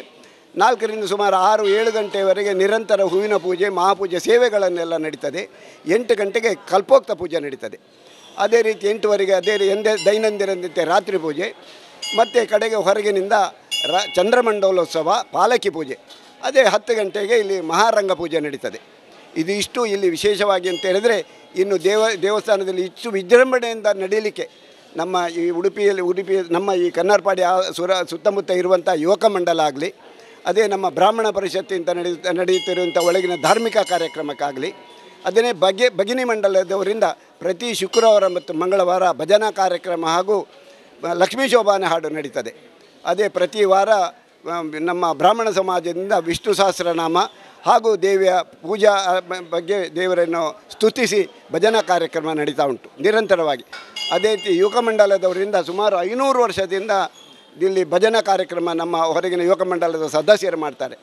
4ರಿಂದ ಸುಮಾರು 6-7 ಗಂಟೆಯವರೆಗೆ ನಿರಂತರ ಹೂವಿನ ಪೂಜೆ, ಮಹಾಪೂಜೆ ಸೇವೆಗಳನ್ನೆಲ್ಲ ನಡೀತದೆ. 8 ಗಂಟೆಗೆ ಕಲ್ಪೋಕ್ತ ಪೂಜೆ ನಡೀತದೆ. ಅದೇ ರೀತಿ 8ವರೆಗೆ ದೈನಂದಿನದಂತೆ ರಾತ್ರಿ ಪೂಜೆ, ಮತ್ತು ಕಡೆಗೆ ಹೊರಗಿನಿಂದ ಚಂದ್ರಮಂಡಲೋತ್ಸವ, ಪಾಲಕಿ ಪೂಜೆ. ಅದೇ 10 ಗಂಟೆಗೆ ಇಲ್ಲಿ ಮಹಾರಂಗ ಪೂಜೆ ನಡೀತದೆ. ಇಷ್ಟು ಇಲ್ಲಿ ವಿಶೇಷವಾಗಿ ಅಂತ ಹೇಳಿದರೆ, ಇನ್ನು ದೇವಸ್ಥಾನದಲ್ಲಿ ಇಷ್ಟು ವಿಜೃಂಭಣೆಯಿಂದ ನಡೀಲಿಕ್ಕೆ ನಮ್ಮ ಈ ಉಡುಪಿ ನಮ್ಮ ಈ ಕನ್ನರಪಾಡಿ ಸುತ್ತಮುತ್ತ ಇರುವಂಥ ಯುವಕ ಮಂಡಲ ಆಗಲಿ, ಅದೇ ನಮ್ಮ ಬ್ರಾಹ್ಮಣ ಪರಿಷತ್ತಿಂದ ನಡೆಯುತ್ತಿರುವಂಥ ಒಳಗಿನ ಧಾರ್ಮಿಕ ಕಾರ್ಯಕ್ರಮಕ್ಕಾಗಲಿ, ಅದನ್ನೇ ಭಗಿನಿ ಮಂಡಲದವರಿಂದ ಪ್ರತಿ ಶುಕ್ರವಾರ ಮತ್ತು ಮಂಗಳವಾರ ಭಜನಾ ಕಾರ್ಯಕ್ರಮ ಹಾಗೂ ಲಕ್ಷ್ಮೀ ಶೋಭಾನೆ ಹಾಡು ನಡೀತದೆ. ಅದೇ ಪ್ರತಿ ವಾರ ನಮ್ಮ ಬ್ರಾಹ್ಮಣ ಸಮಾಜದಿಂದ ವಿಷ್ಣು ಸಹಸ್ರನಾಮ ಹಾಗೂ ದೇವಿಯ ಪೂಜಾ ಬಗ್ಗೆ ದೇವರನ್ನು ಸ್ತುತಿಸಿ ಭಜನಾ ಕಾರ್ಯಕ್ರಮ ನಡೀತಾ ಉಂಟು ನಿರಂತರವಾಗಿ. ಅದೇ ರೀತಿ ಯುವಕ ಮಂಡಲದವರಿಂದ ಸುಮಾರು 500 ವರ್ಷದಿಂದ ಇಲ್ಲಿ ಭಜನಾ ಕಾರ್ಯಕ್ರಮ ನಮ್ಮ ಹೊರಗಿನ ಯುವಕ ಮಂಡಲದ ಸದಸ್ಯರು ಮಾಡ್ತಾರೆ.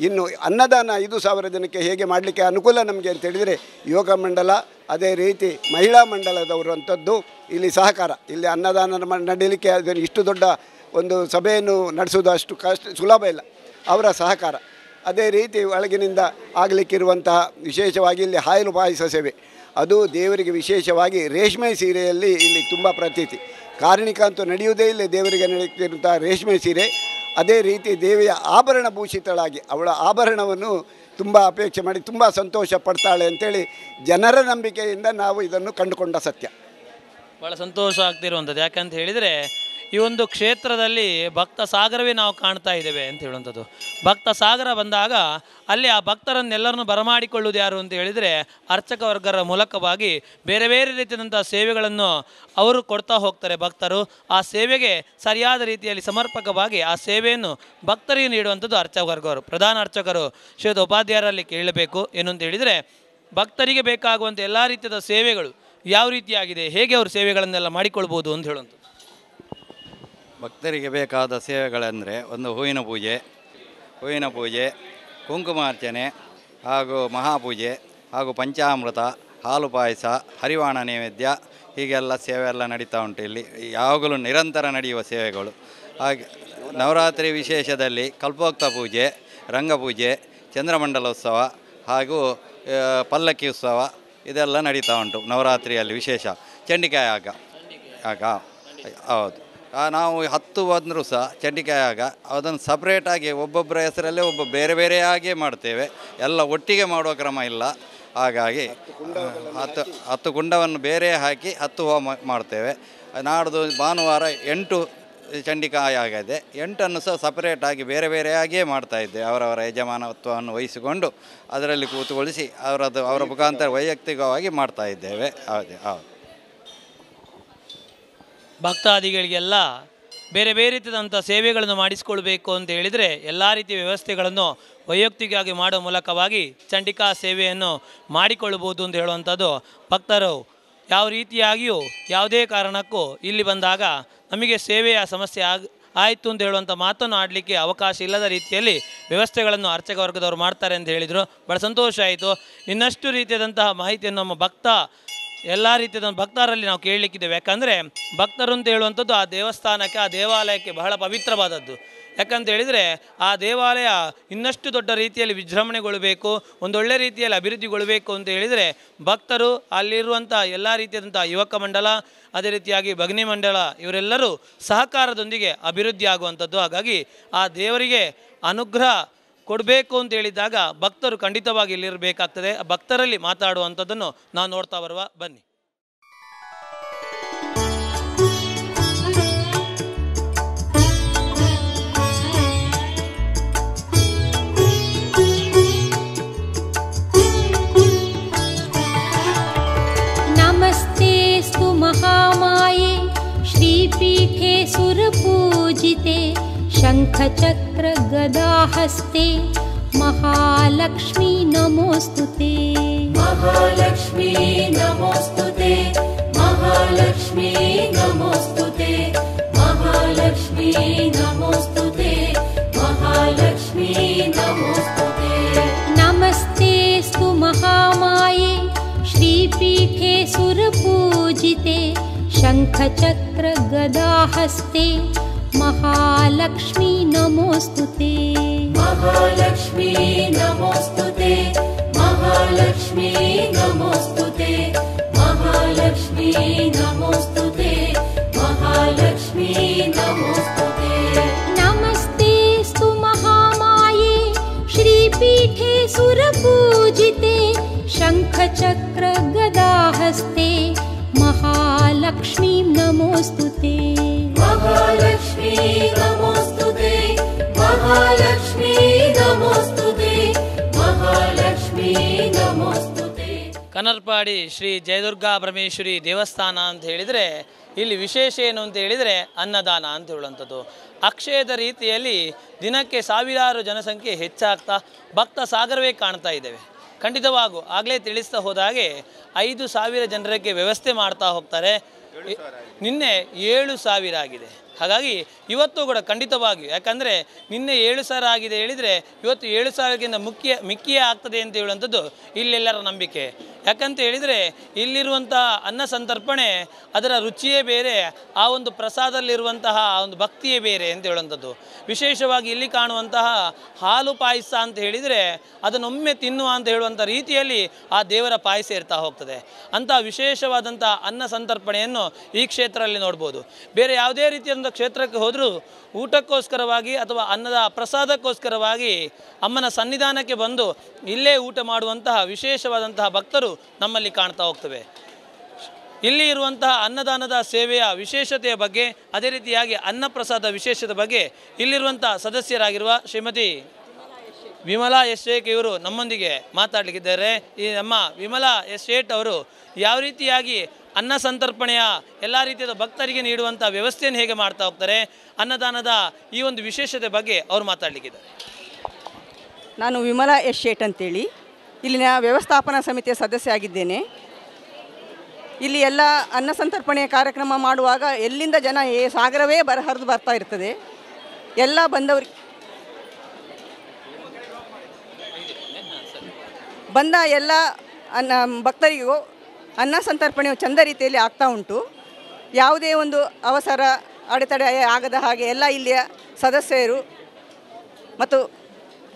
ಇನ್ನು ಅನ್ನದಾನ 5,000 ಜನಕ್ಕೆ ಹೇಗೆ ಮಾಡಲಿಕ್ಕೆ ಅನುಕೂಲ ನಮಗೆ ಅಂತ ಹೇಳಿದರೆ ಯುವಕ ಮಂಡಲ, ಅದೇ ರೀತಿ ಮಹಿಳಾ ಮಂಡಲದವರು ಅಂಥದ್ದು ಇಲ್ಲಿ ಸಹಕಾರ. ಇಲ್ಲಿ ಅನ್ನದಾನ ನಡೀಲಿಕ್ಕೆ ಅದನ್ನು ಇಷ್ಟು ದೊಡ್ಡ ಒಂದು ಸಭೆಯನ್ನು ನಡೆಸೋದು ಅಷ್ಟು ಸುಲಭ ಇಲ್ಲ, ಅವರ ಸಹಕಾರ. ಅದೇ ರೀತಿ ಒಳಗಿನಿಂದ ಆಗಲಿಕ್ಕಿರುವಂತಹ ವಿಶೇಷವಾಗಿ ಇಲ್ಲಿ ಹಾಯಲು ಪಾಯಸ ಸೇವೆ, ಅದು ದೇವರಿಗೆ ವಿಶೇಷವಾಗಿ ರೇಷ್ಮೆ ಸೀರೆಯಲ್ಲಿ ಇಲ್ಲಿ ತುಂಬ ಪ್ರತೀತಿ. ಕಾರಣಿಕ ಅಂತೂ ನಡೆಯುವುದೇ ಇಲ್ಲ ದೇವರಿಗೆ ನಡೆಯುತ್ತಿರುವಂಥ ರೇಷ್ಮೆ ಸೀರೆ. ಅದೇ ರೀತಿ ದೇವಿಯ ಆಭರಣ ಭೂಷಿತಳಾಗಿ ಅವಳ ಆಭರಣವನ್ನು ತುಂಬ ಅಪೇಕ್ಷೆ ಮಾಡಿ ತುಂಬ ಸಂತೋಷ ಪಡ್ತಾಳೆ ಅಂತೇಳಿ ಜನರ ನಂಬಿಕೆಯಿಂದ ನಾವು ಇದನ್ನು ಕಂಡುಕೊಂಡ ಸತ್ಯ. ಭಾಳ ಸಂತೋಷ ಆಗ್ತಿರುವಂಥದ್ದು. ಯಾಕಂತ ಹೇಳಿದರೆ ಈ ಒಂದು ಕ್ಷೇತ್ರದಲ್ಲಿ ಭಕ್ತ ಸಾಗರವೇ ನಾವು ಕಾಣ್ತಾ ಇದ್ದೇವೆ ಅಂತ ಹೇಳುವಂಥದ್ದು. ಭಕ್ತ ಸಾಗರ ಬಂದಾಗ ಅಲ್ಲಿ ಆ ಭಕ್ತರನ್ನೆಲ್ಲರನ್ನು ಬರಮಾಡಿಕೊಳ್ಳುವುದು ಯಾರು ಅಂತ ಹೇಳಿದರೆ ಅರ್ಚಕ ವರ್ಗರ ಮೂಲಕವಾಗಿ ಬೇರೆ ಬೇರೆ ರೀತಿಯಾದಂಥ ಸೇವೆಗಳನ್ನು ಅವರು ಕೊಡ್ತಾ ಹೋಗ್ತಾರೆ ಭಕ್ತರು. ಆ ಸೇವೆಗೆ ಸರಿಯಾದ ರೀತಿಯಲ್ಲಿ ಸಮರ್ಪಕವಾಗಿ ಆ ಸೇವೆಯನ್ನು ಭಕ್ತರಿಗೆ ನೀಡುವಂಥದ್ದು ಅರ್ಚಕ ವರ್ಗವರು. ಪ್ರಧಾನ ಅರ್ಚಕರು ಶ್ರೀಯುತ ಉಪಾಧ್ಯಾಯರಲ್ಲಿ ಕೇಳಬೇಕು ಏನು ಅಂತ ಹೇಳಿದರೆ, ಭಕ್ತರಿಗೆ ಬೇಕಾಗುವಂಥ ಎಲ್ಲ ರೀತಿಯಾದ ಸೇವೆಗಳು ಯಾವ ರೀತಿಯಾಗಿದೆ, ಹೇಗೆ ಅವರು ಸೇವೆಗಳನ್ನೆಲ್ಲ ಮಾಡಿಕೊಳ್ಬೋದು ಅಂತ ಹೇಳುವಂಥದ್ದು. ಭಕ್ತರಿಗೆ ಬೇಕಾದ ಸೇವೆಗಳೆಂದರೆ ಒಂದು ಹೂವಿನ ಪೂಜೆ, ಕುಂಕುಮಾರ್ಚನೆ ಹಾಗೂ ಮಹಾಪೂಜೆ ಹಾಗೂ ಪಂಚಾಮೃತ, ಹಾಲು ಪಾಯಸ, ಹರಿವಾಣ ನೈವೇದ್ಯ, ಹೀಗೆಲ್ಲ ಸೇವೆ ಎಲ್ಲ ನಡೀತಾ ಉಂಟು. ಇಲ್ಲಿ ಯಾವಾಗಲೂ ನಿರಂತರ ನಡೆಯುವ ಸೇವೆಗಳು. ಹಾಗೆ ನವರಾತ್ರಿ ವಿಶೇಷದಲ್ಲಿ ಕಲ್ಪೋಕ್ತ ಪೂಜೆ, ರಂಗಪೂಜೆ, ಚಂದ್ರಮಂಡಲೋತ್ಸವ ಹಾಗೂ ಪಲ್ಲಕ್ಕಿ ಉತ್ಸವ ಇದೆಲ್ಲ ನಡೀತಾ ಉಂಟು ನವರಾತ್ರಿಯಲ್ಲಿ. ವಿಶೇಷ ಚಂಡಿಕಾಯ ಆಗ ಹೌದು. ನಾವು 10 ಬಂದರೂ ಸಹ ಚಂಡಿಕಾಯ ಆಗ ಅದನ್ನು ಸಪ್ರೇಟಾಗಿ ಒಬ್ಬೊಬ್ಬರ ಹೆಸರಲ್ಲೇ ಬೇರೆ ಬೇರೆಯಾಗಿ ಮಾಡ್ತೇವೆ, ಎಲ್ಲ ಒಟ್ಟಿಗೆ ಮಾಡುವ ಕ್ರಮ ಇಲ್ಲ. ಹಾಗಾಗಿ 10 ಕುಂಡವನ್ನು ಬೇರೆ ಹಾಕಿ 10 ಹೋಮ ಮಾಡ್ತೇವೆ. ನಾಡ್ದು ಭಾನುವಾರ 8 ಚಂಡಿಕಾಯ ಆಗಿದೆ, 8ಅನ್ನು ಸಹ ಸಪರೇಟಾಗಿ ಬೇರೆ ಬೇರೆಯಾಗಿಯೇ ಮಾಡ್ತಾಯಿದ್ದೇವೆ. ಅವರವರ ಯಜಮಾನತ್ವವನ್ನು ವಹಿಸಿಕೊಂಡು ಅದರಲ್ಲಿ ಕೂತುಗೊಳಿಸಿ ಅವರ ಮುಖಾಂತರ ವೈಯಕ್ತಿಕವಾಗಿ ಮಾಡ್ತಾಯಿದ್ದೇವೆ. ಹೌದು. ಭಕ್ತಾದಿಗಳಿಗೆಲ್ಲ ಬೇರೆ ಬೇರೆ ರೀತಿಯಾದಂಥ ಸೇವೆಗಳನ್ನು ಮಾಡಿಸಿಕೊಳ್ಬೇಕು ಅಂತ ಹೇಳಿದರೆ ಎಲ್ಲ ರೀತಿಯ ವ್ಯವಸ್ಥೆಗಳನ್ನು ವೈಯಕ್ತಿಕವಾಗಿ ಮಾಡೋ ಮೂಲಕವಾಗಿ ಚಂಡಿಕಾ ಸೇವೆಯನ್ನು ಮಾಡಿಕೊಳ್ಳಬಹುದು ಅಂತ ಹೇಳುವಂಥದ್ದು. ಭಕ್ತರು ಯಾವ ರೀತಿಯಾಗಿಯೂ ಯಾವುದೇ ಕಾರಣಕ್ಕೂ ಇಲ್ಲಿ ಬಂದಾಗ ನಮಗೆ ಸೇವೆಯ ಸಮಸ್ಯೆ ಆಯಿತು ಅಂತ ಹೇಳುವಂಥ ಮಾತನ್ನು ಆಡಲಿಕ್ಕೆ ಅವಕಾಶ ಇಲ್ಲದ ರೀತಿಯಲ್ಲಿ ವ್ಯವಸ್ಥೆಗಳನ್ನು ಅರ್ಚಕ ವರ್ಗದವರು ಮಾಡ್ತಾರೆ ಅಂತ ಹೇಳಿದರು. ಭಾಳ ಸಂತೋಷ ಆಯಿತು. ಇನ್ನಷ್ಟು ರೀತಿಯಾದಂತಹ ಮಾಹಿತಿಯನ್ನು ನಮ್ಮ ಎಲ್ಲ ರೀತಿಯ ಭಕ್ತರಲ್ಲಿ ನಾವು ಕೇಳಲಿಕ್ಕಿದ್ದೇವೆ. ಯಾಕಂದರೆ ಭಕ್ತರು ಅಂತ ಹೇಳುವಂಥದ್ದು ಆ ದೇವಸ್ಥಾನಕ್ಕೆ, ಆ ದೇವಾಲಯಕ್ಕೆ ಬಹಳ ಪವಿತ್ರವಾದದ್ದು. ಯಾಕಂತ ಹೇಳಿದರೆ ಆ ದೇವಾಲಯ ಇನ್ನಷ್ಟು ದೊಡ್ಡ ರೀತಿಯಲ್ಲಿ ವಿಜೃಂಭಣೆಗೊಳ್ಳಬೇಕು, ಒಂದೊಳ್ಳೆ ರೀತಿಯಲ್ಲಿ ಅಭಿವೃದ್ಧಿಗೊಳ್ಳಬೇಕು ಅಂತ ಹೇಳಿದರೆ ಭಕ್ತರು, ಅಲ್ಲಿರುವಂಥ ಎಲ್ಲ ರೀತಿಯಾದಂಥ ಯುವಕ ಮಂಡಲ, ಅದೇ ರೀತಿಯಾಗಿ ಭಗಿನಿ ಮಂಡಲ ಇವರೆಲ್ಲರೂ ಸಹಕಾರದೊಂದಿಗೆ ಅಭಿವೃದ್ಧಿ ಆಗುವಂಥದ್ದು. ಹಾಗಾಗಿ ಆ ದೇವರಿಗೆ ಅನುಗ್ರಹ ಕೊಡಬೇಕು ಅಂತ ಹೇಳಿದಾಗ ಭಕ್ತರು ಖಂಡಿತವಾಗಿ ಇಲ್ಲಿರಬೇಕಾಗ್ತದೆ. ಭಕ್ತರಲ್ಲಿ ಮಾತಾಡುವಂಥದ್ದನ್ನು ನಾವು ನೋಡ್ತಾ ಬರುವ ಬನ್ನಿ. ನಮಸ್ತೆಸ್ತು ಮಹಾಮಾಯೆ ಶ್ರೀಪೀಠೆ ಸುರಪೂಜಿತೆ ಶಂಖಚಕ್ರ ಗದಾಹಸ್ತೆ ಮಹಾಲಕ್ಷ್ಮೀ ನಮೋಸ್ತುತೆ. ಮಹಾಲಕ್ಷ್ಮೀ ನಮೋಸ್ತುತೆ, ಮಹಾಲಕ್ಷ್ಮೀ ನಮೋಸ್ತುತೆ, ಮಹಾಲಕ್ಷ್ಮೀ ನಮೋಸ್ತುತೆ, ಮಹಾಲಕ್ಷ್ಮೀ ನಮೋಸ್ತುತೆ. ನಮಸ್ತೆಸ್ತು ಮಹಾಮಾಯೆ ಶ್ರೀಪೀಠೆ ಸುರಪೂಜಿತೆ ಶಂಖಚಕ್ರ ಗದಾಹಸ್ತೆ ಮಹಾಲಕ್ಷ್ಮೀ ನಮೋಸ್ತುತೆ. ಮಹಾಲಕ್ಷ್ಮೀ ನಮೋಸ್ತುತೆ, ಮಹಾಲಕ್ಷ್ಮೀ ನಮೋಸ್ತುತೆ, ಮಹಾಲಕ್ಷ್ಮೀ ನಮೋಸ್ತುತೆ, ಮಹಾಲಕ್ಷ್ಮೀ ನಮೋಸ್ತುತೆ. ನಮಸ್ತೆಸ್ತು ಮಹಾಮಾಯೆ ಶ್ರೀಪೀಠೆ ಸುರಪೂಜಿತೆ ಶಂಖಚಕ್ರ ಗದಾಹಸ್ತೆ ಮಹಾಲಕ್ಷ್ಮೀ ನಮೋಸ್ತುತೆ. ಮಹಾಲಕ್ಷ್ಮೀ ನಮೋಸ್ತುತೆ, ಮಹಾಲಕ್ಷ್ಮೀ ನಮೋಸ್ತುತೆ, ಮಹಾಲಕ್ಷ್ಮೀ ನಮೋಸ್ತುತೆ. ಕನರ್ಪಾಡಿ ಶ್ರೀ ಜಯದುರ್ಗಾ ಪರಮೇಶ್ವರಿ ದೇವಸ್ಥಾನ ಅಂತ ಹೇಳಿದರೆ ಇಲ್ಲಿ ವಿಶೇಷ ಏನು ಅಂತ ಹೇಳಿದರೆ ಅನ್ನದಾನ ಅಂತ ಹೇಳುವಂಥದ್ದು. ಅಕ್ಷಯದ ರೀತಿಯಲ್ಲಿ ದಿನಕ್ಕೆ ಸಾವಿರಾರು ಜನಸಂಖ್ಯೆ ಹೆಚ್ಚಾಗ್ತಾ ಭಕ್ತ ಸಾಗರವೇ ಕಾಣ್ತಾ ಇದ್ದೇವೆ. ಖಂಡಿತವಾಗೂ ಆಗಲೇ ತಿಳಿಸ್ತಾ ಹೋದಾಗೆ 5,000 ಜನರಿಗೆ ವ್ಯವಸ್ಥೆ ಮಾಡ್ತಾ ಹೋಗ್ತಾರೆ. ನಿನ್ನೆ 7,000 ಆಗಿದೆ. ಹಾಗಾಗಿ ಇವತ್ತು ಕೂಡ ಖಂಡಿತವಾಗಿಯೂ, ಯಾಕಂದರೆ ನಿನ್ನೆ 7,000 ಆಗಿದೆ ಹೇಳಿದರೆ ಇವತ್ತು 7,000ಕ್ಕಿಂತ ಮಿಕ್ಕಿಯೇ ಆಗ್ತದೆ ಅಂತ ಹೇಳುವಂಥದ್ದು ಇಲ್ಲೆಲ್ಲರ ನಂಬಿಕೆ. ಯಾಕಂತ ಹೇಳಿದರೆ ಇಲ್ಲಿರುವಂಥ ಅನ್ನ ಸಂತರ್ಪಣೆ ಅದರ ರುಚಿಯೇ ಬೇರೆ, ಆ ಒಂದು ಪ್ರಸಾದದಲ್ಲಿರುವಂತಹ ಆ ಒಂದು ಭಕ್ತಿಯೇ ಬೇರೆ ಅಂತ ಹೇಳುವಂಥದ್ದು. ವಿಶೇಷವಾಗಿ ಇಲ್ಲಿ ಕಾಣುವಂತಹ ಹಾಲು ಪಾಯಸ ಅಂತ ಹೇಳಿದರೆ ಅದನ್ನೊಮ್ಮೆ ತಿನ್ನುವ ಅಂತ ಹೇಳುವಂಥ ರೀತಿಯಲ್ಲಿ ಆ ದೇವರ ಪಾಯಸ ಇರ್ತಾ ಹೋಗ್ತದೆ. ಅಂಥ ವಿಶೇಷವಾದಂಥ ಅನ್ನ ಸಂತರ್ಪಣೆಯನ್ನು ಈ ಕ್ಷೇತ್ರದಲ್ಲಿ ನೋಡ್ಬೋದು. ಬೇರೆ ಯಾವುದೇ ರೀತಿಯಿಂದ ಒಂದು ಕ್ಷೇತ್ರಕ್ಕೆ ಹೋದರೂ ಊಟಕ್ಕೋಸ್ಕರವಾಗಿ ಅಥವಾ ಅನ್ನದ ಪ್ರಸಾದಕ್ಕೋಸ್ಕರವಾಗಿ ಅಮ್ಮನ ಸನ್ನಿಧಾನಕ್ಕೆ ಬಂದು ಇಲ್ಲೇ ಊಟ ಮಾಡುವಂತಹ ವಿಶೇಷವಾದಂತಹ ಭಕ್ತರು ನಮ್ಮಲ್ಲಿ ಕಾಣ್ತಾ ಹೋಗ್ತವೆ. ಇಲ್ಲಿ ಇರುವಂತಹ ಅನ್ನದಾನದ ಸೇವೆಯ ವಿಶೇಷತೆಯ ಬಗ್ಗೆ, ಅದೇ ರೀತಿಯಾಗಿ ಅನ್ನಪ್ರಸಾದ ವಿಶೇಷತೆ ಬಗ್ಗೆ ಇಲ್ಲಿರುವಂಥ ಸದಸ್ಯರಾಗಿರುವ ಶ್ರೀಮತಿ ವಿಮಲಾ ಎಸ್ ಶೇಖ್ ಇವರು ನಮ್ಮೊಂದಿಗೆ ಮಾತಾಡಲಿಕ್ಕಿದ್ದಾರೆ. ಈ ನಮ್ಮ ವಿಮಲಾ ಎಸ್ ಶೇಖ್ ಅವರು ಯಾವ ರೀತಿಯಾಗಿ ಅನ್ನ ಸಂತರ್ಪಣೆಯ ಎಲ್ಲ ರೀತಿಯಾದ ಭಕ್ತರಿಗೆ ನೀಡುವಂಥ ವ್ಯವಸ್ಥೆಯನ್ನು ಹೇಗೆ ಮಾಡ್ತಾ ಹೋಗ್ತಾರೆ, ಅನ್ನದಾನದ ಈ ಒಂದು ವಿಶೇಷತೆ ಬಗ್ಗೆ ಅವರು ಮಾತಾಡಲಿಕ್ಕಿದ್ದಾರೆ. ನಾನು ವಿಮಲಾ ಎಸ್ ಶೇಟ್ ಅಂತೇಳಿ ಇಲ್ಲಿನ ವ್ಯವಸ್ಥಾಪನಾ ಸಮಿತಿಯ ಸದಸ್ಯ ಆಗಿದ್ದೇನೆ. ಇಲ್ಲಿ ಎಲ್ಲ ಅನ್ನ ಸಂತರ್ಪಣೆಯ ಕಾರ್ಯಕ್ರಮ ಮಾಡುವಾಗ ಎಲ್ಲಿಂದ ಜನ ಸಾಗರವೇ ಹರಿದು ಬರ್ತಾ ಇರ್ತದೆ. ಎಲ್ಲ ಬಂದ ಎಲ್ಲ ಭಕ್ತರಿಗೂ ಅನ್ನ ಸಂತರ್ಪಣೆಯು ಚಂದ ರೀತಿಯಲ್ಲಿ ಆಗ್ತಾ ಉಂಟು. ಯಾವುದೇ ಒಂದು ಅವಸರ ಅಡೆತಡೆ ಆಗದ ಹಾಗೆ ಎಲ್ಲ ಇಲ್ಲಿಯ ಸದಸ್ಯರು ಮತ್ತು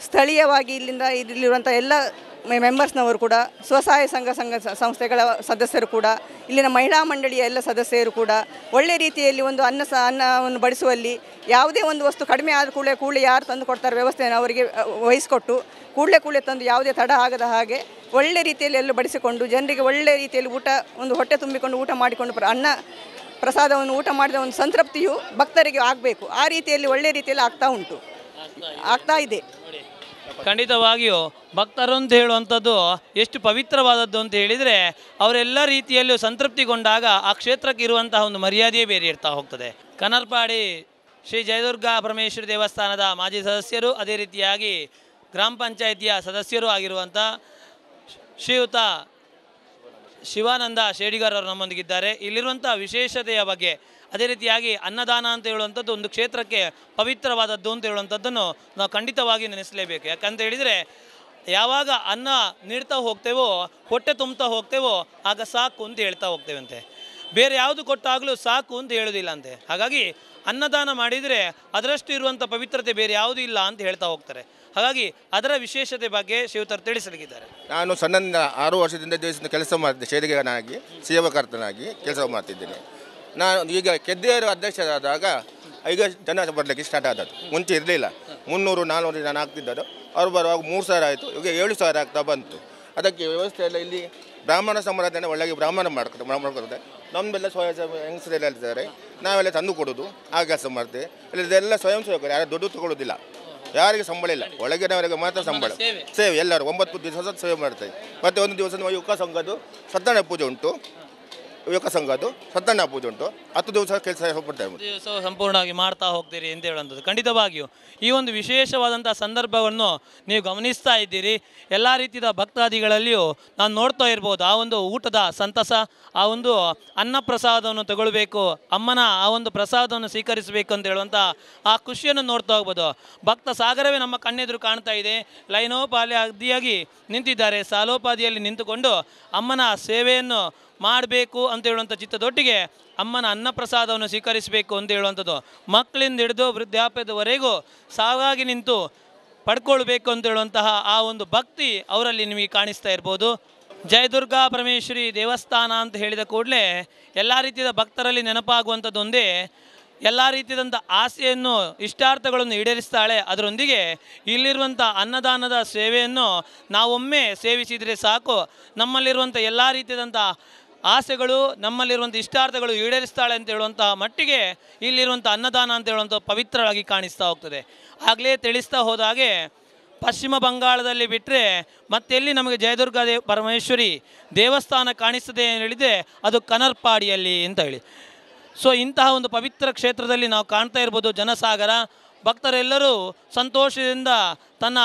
ಸ್ಥಳೀಯವಾಗಿ ಇಲ್ಲಿರುವಂಥ ಎಲ್ಲ ಮೆಂಬರ್ಸ್ನವರು ಕೂಡ, ಸ್ವಸಹಾಯ ಸಂಸ್ಥೆಗಳ ಸದಸ್ಯರು ಕೂಡ, ಇಲ್ಲಿನ ಮಹಿಳಾ ಮಂಡಳಿಯ ಎಲ್ಲ ಸದಸ್ಯರು ಕೂಡ ಒಳ್ಳೆ ರೀತಿಯಲ್ಲಿ ಒಂದು ಅನ್ನವನ್ನು ಬಡಿಸುವಲ್ಲಿ ಯಾವುದೇ ಒಂದು ವಸ್ತು ಕಡಿಮೆ ಆದ ಕೂಡಲೇ ಯಾರು ತಂದು ಕೊಡ್ತಾರೆ ವ್ಯವಸ್ಥೆಯನ್ನು ಅವರಿಗೆ ವಹಿಸಿಕೊಟ್ಟು ಕೂಡಲೇ ತಂದು ಯಾವುದೇ ತಡ ಆಗದ ಹಾಗೆ ಒಳ್ಳೆ ರೀತಿಯಲ್ಲಿ ಎಲ್ಲ ಬಡಿಸಿಕೊಂಡು ಜನರಿಗೆ ಒಳ್ಳೆ ರೀತಿಯಲ್ಲಿ ಒಂದು ಹೊಟ್ಟೆ ತುಂಬಿಕೊಂಡು ಊಟ ಮಾಡಿಕೊಂಡು ಅನ್ನ ಪ್ರಸಾದವನ್ನು ಊಟ ಮಾಡಿದ ಒಂದು ಸಂತೃಪ್ತಿಯು ಭಕ್ತರಿಗೆ ಆಗಬೇಕು. ಆ ರೀತಿಯಲ್ಲಿ ಒಳ್ಳೆ ರೀತಿಯಲ್ಲಿ ಆಗ್ತಾ ಇದೆ. ಖಂಡಿತವಾಗಿಯೂ ಭಕ್ತರು ಅಂತ ಹೇಳುವಂಥದ್ದು ಎಷ್ಟು ಪವಿತ್ರವಾದದ್ದು ಅಂತ ಹೇಳಿದರೆ, ಅವರೆಲ್ಲ ರೀತಿಯಲ್ಲೂ ಸಂತೃಪ್ತಿಗೊಂಡಾಗ ಆ ಕ್ಷೇತ್ರಕ್ಕೆ ಇರುವಂತಹ ಒಂದು ಮರ್ಯಾದೆಯೇ ಬೇರೆ ಇರ್ತಾ ಹೋಗ್ತದೆ. ಕನರ್ಪಾಡಿ ಶ್ರೀ ಜಯದುರ್ಗಾ ಪರಮೇಶ್ವರಿ ದೇವಸ್ಥಾನದ ಮಾಜಿ ಸದಸ್ಯರು, ಅದೇ ರೀತಿಯಾಗಿ ಗ್ರಾಮ ಪಂಚಾಯಿತಿಯ ಸದಸ್ಯರು ಆಗಿರುವಂಥ ಶ್ರೀಯುತ ಶಿವಾನಂದ ಶೇಡಿಗರ್ ಅವರು ನಮ್ಮೊಂದಿಗಿದ್ದಾರೆ. ಇಲ್ಲಿರುವಂಥ ವಿಶೇಷತೆಯ ಬಗ್ಗೆ, ಅದೇ ರೀತಿಯಾಗಿ ಅನ್ನದಾನ ಅಂತ ಹೇಳುವಂಥದ್ದು ಒಂದು ಕ್ಷೇತ್ರಕ್ಕೆ ಪವಿತ್ರವಾದದ್ದು ಅಂತ ಹೇಳುವಂಥದ್ದನ್ನು ನಾವು ಖಂಡಿತವಾಗಿ ನೆನೆಸಲೇಬೇಕು. ಯಾಕಂತ ಹೇಳಿದರೆ, ಯಾವಾಗ ಅನ್ನ ನೀಡ್ತಾ ಹೋಗ್ತೇವೋ, ಹೊಟ್ಟೆ ತುಂಬ್ತಾ ಹೋಗ್ತೇವೋ, ಆಗ ಸಾಕು ಅಂತ ಹೇಳ್ತಾ ಹೋಗ್ತೇವಂತೆ. ಬೇರೆ ಯಾವುದು ಕೊಟ್ಟಾಗಲೂ ಸಾಕು ಅಂತ ಹೇಳೋದಿಲ್ಲ ಅಂತೆ. ಹಾಗಾಗಿ ಅನ್ನದಾನ ಮಾಡಿದರೆ ಅದರಷ್ಟು ಇರುವಂಥ ಪವಿತ್ರತೆ ಬೇರೆ ಯಾವುದೂ ಇಲ್ಲ ಅಂತ ಹೇಳ್ತಾ ಹೋಗ್ತಾರೆ. ಹಾಗಾಗಿ ಅದರ ವಿಶೇಷತೆ ಬಗ್ಗೆ ಶ್ರೀಯುತರು ತಿಳಿಸಲಿದ್ದಾರೆ. ನಾನು ಸಣ್ಣದಿಂದ 6 ವರ್ಷದಿಂದ ದೇವಸ್ಥಾನ ಕೆಲಸ ಮಾಡ್ತಿದ್ದೆ, ಸೇಡಿಗನಾಗಿ ಸೇವಕರ್ತನಾಗಿ ಕೆಲಸ ಮಾಡ್ತಿದ್ದೇನೆ. ನಾನು ಈಗ ಕೆದ್ದೆಯರು ಅಧ್ಯಕ್ಷರಾದಾಗ ಈಗ ಜನ ಬರಲಿಕ್ಕೆ ಸ್ಟಾರ್ಟ್ ಆದದ್ದು. ಮುಂಚೆ ಇರಲಿಲ್ಲ, 300-400 ಜನ ಆಗ್ತಿದ್ದರು. ಅವರು ಬರುವಾಗ 3,000 ಆಯಿತು, ಈಗ 7,000 ಆಗ್ತಾ ಬಂತು. ಅದಕ್ಕೆ ವ್ಯವಸ್ಥೆ ಎಲ್ಲ ಇಲ್ಲಿ ಬ್ರಾಹ್ಮಣ ಸಂಪ್ರದಾಯ ಒಳಗೆ ಬ್ರಾಹ್ಮಣ ಮಾಡ್ಕೊತಾರೆ. ನಮ್ಮದೆಲ್ಲ ಹೆಂಗಸರೆಲ್ಲ ಇರ್ತಾರೆ, ನಾವೆಲ್ಲ ತಂದು ಕೊಡೋದು, ಆ ಕೆಲಸ ಮಾಡ್ತೇವೆ. ಇದೆಲ್ಲ ಸ್ವಯಂ ಸೇವಕರು, ಯಾರು ದುಡ್ಡು ತಗೊಳ್ಳೋದಿಲ್ಲ, ಯಾರಿಗೆ ಸಂಬಳ ಇಲ್ಲ, ಒಳಗಿನವರಿಗೆ ಮಾತ್ರ ಸಂಬಳ. ಸೇವೆ ಎಲ್ಲರೂ 9 ದಿವಸ ಸೇವೆ ಮಾಡ್ತೇವೆ. ಮತ್ತು ಒಂದು ದಿವಸ ಯುವಕ ಸಂಘದ್ದು ಸತ್ಯನಾರಾಯಣ ಪೂಜೆ ಉಂಟು, ಯುವಕ ಸಂಘದ್ದು ಸತ್ಯನಾರಾಯಣ ಪೂಜೆ ಉಂಟು. 10 ದಿವಸ ಕೆಲಸ ಹೋಗ್ಬಿಡ್ತೇವೆ. ಸಂಪೂರ್ಣವಾಗಿ ಮಾಡ್ತಾ ಹೋಗ್ತೀರಿ ಅಂತ ಹೇಳುವಂಥದ್ದು. ಖಂಡಿತವಾಗಿಯೂ ಈ ಒಂದು ವಿಶೇಷವಾದಂಥ ಸಂದರ್ಭವನ್ನು ನೀವು ಗಮನಿಸ್ತಾ ಇದ್ದೀರಿ. ಎಲ್ಲ ರೀತಿಯ ಭಕ್ತಾದಿಗಳಲ್ಲಿಯೂ ನಾನು ನೋಡ್ತಾ ಇರ್ಬೋದು ಆ ಒಂದು ಊಟದ ಸಂತಸ, ಆ ಒಂದು ಅನ್ನ ಪ್ರಸಾದವನ್ನು ತಗೊಳ್ಬೇಕು, ಅಮ್ಮನ ಆ ಒಂದು ಪ್ರಸಾದವನ್ನು ಸ್ವೀಕರಿಸಬೇಕು ಅಂತ ಹೇಳುವಂಥ ಆ ಖುಷಿಯನ್ನು ನೋಡ್ತಾ ಹೋಗ್ಬೋದು. ಭಕ್ತ ಸಾಗರವೇ ನಮ್ಮ ಕಣ್ಣೆದುರು ಕಾಣ್ತಾ ಇದೆ. ಲೈನೋಪಾದಿಯಾಗಿ ನಿಂತಿದ್ದಾರೆ, ಸಾಲೋಪಾದಿಯಲ್ಲಿ ನಿಂತುಕೊಂಡು ಅಮ್ಮನ ಸೇವೆಯನ್ನು ಮಾಡಬೇಕು ಅಂತ ಹೇಳುವಂಥ ಚಿತ್ತದೊಟ್ಟಿಗೆ ಅಮ್ಮನ ಅನ್ನಪ್ರಸಾದವನ್ನು ಸ್ವೀಕರಿಸಬೇಕು ಅಂತ ಹೇಳುವಂಥದ್ದು. ಮಕ್ಕಳಿಂದ ಹಿಡಿದು ವೃದ್ಧಾಪ್ಯದವರೆಗೂ ಸಾವಾಗಿ ನಿಂತು ಪಡ್ಕೊಳ್ಬೇಕು ಅಂತ ಹೇಳುವಂತಹ ಆ ಒಂದು ಭಕ್ತಿ ಅವರಲ್ಲಿ ನಿಮಗೆ ಕಾಣಿಸ್ತಾ ಇರ್ಬೋದು. ಜಯದುರ್ಗಾ ಪರಮೇಶ್ವರಿ ದೇವಸ್ಥಾನ ಅಂತ ಹೇಳಿದ ಕೂಡಲೇ ಎಲ್ಲ ರೀತಿಯ ಭಕ್ತರಲ್ಲಿ ನೆನಪಾಗುವಂಥದ್ದು ಒಂದೇ, ಎಲ್ಲ ರೀತಿಯಾದಂಥ ಆಸೆಯನ್ನು, ಇಷ್ಟಾರ್ಥಗಳನ್ನು ಈಡೇರಿಸ್ತಾಳೆ. ಅದರೊಂದಿಗೆ ಇಲ್ಲಿರುವಂಥ ಅನ್ನದಾನದ ಸೇವೆಯನ್ನು ನಾವೊಮ್ಮೆ ಸೇವಿಸಿದರೆ ಸಾಕು, ನಮ್ಮಲ್ಲಿರುವಂಥ ಎಲ್ಲ ರೀತಿಯಾದಂಥ ಆಸೆಗಳು, ನಮ್ಮಲ್ಲಿರುವಂಥ ಇಷ್ಟಾರ್ಥಗಳು ಈಡೇರಿಸ್ತಾಳೆ ಅಂತ ಹೇಳುವಂಥ ಮಟ್ಟಿಗೆ ಇಲ್ಲಿರುವಂಥ ಅನ್ನದಾನ ಅಂತ ಹೇಳುವಂಥ ಪವಿತ್ರವಾಗಿ ಕಾಣಿಸ್ತಾ ಹೋಗ್ತದೆ. ಆಗಲೇ ತಿಳಿಸ್ತಾ ಹೋದಾಗೆ ಪಶ್ಚಿಮ ಬಂಗಾಳದಲ್ಲಿ ಬಿಟ್ಟರೆ ಮತ್ತೆಲ್ಲಿ ನಮಗೆ ಜಯದುರ್ಗಾ ಪರಮೇಶ್ವರಿ ದೇವಸ್ಥಾನ ಕಾಣಿಸ್ತದೆ ಅಂತ ಹೇಳಿದರೆ ಅದು ಕನರ್ಪಾಡಿಯಲ್ಲಿ ಅಂತ ಹೇಳಿ. ಸೊ ಇಂತಹ ಒಂದು ಪವಿತ್ರ ಕ್ಷೇತ್ರದಲ್ಲಿ ನಾವು ಕಾಣ್ತಾ ಇರ್ಬೋದು ಜನಸಾಗರ. ಭಕ್ತರೆಲ್ಲರೂ ಸಂತೋಷದಿಂದ ತನ್ನ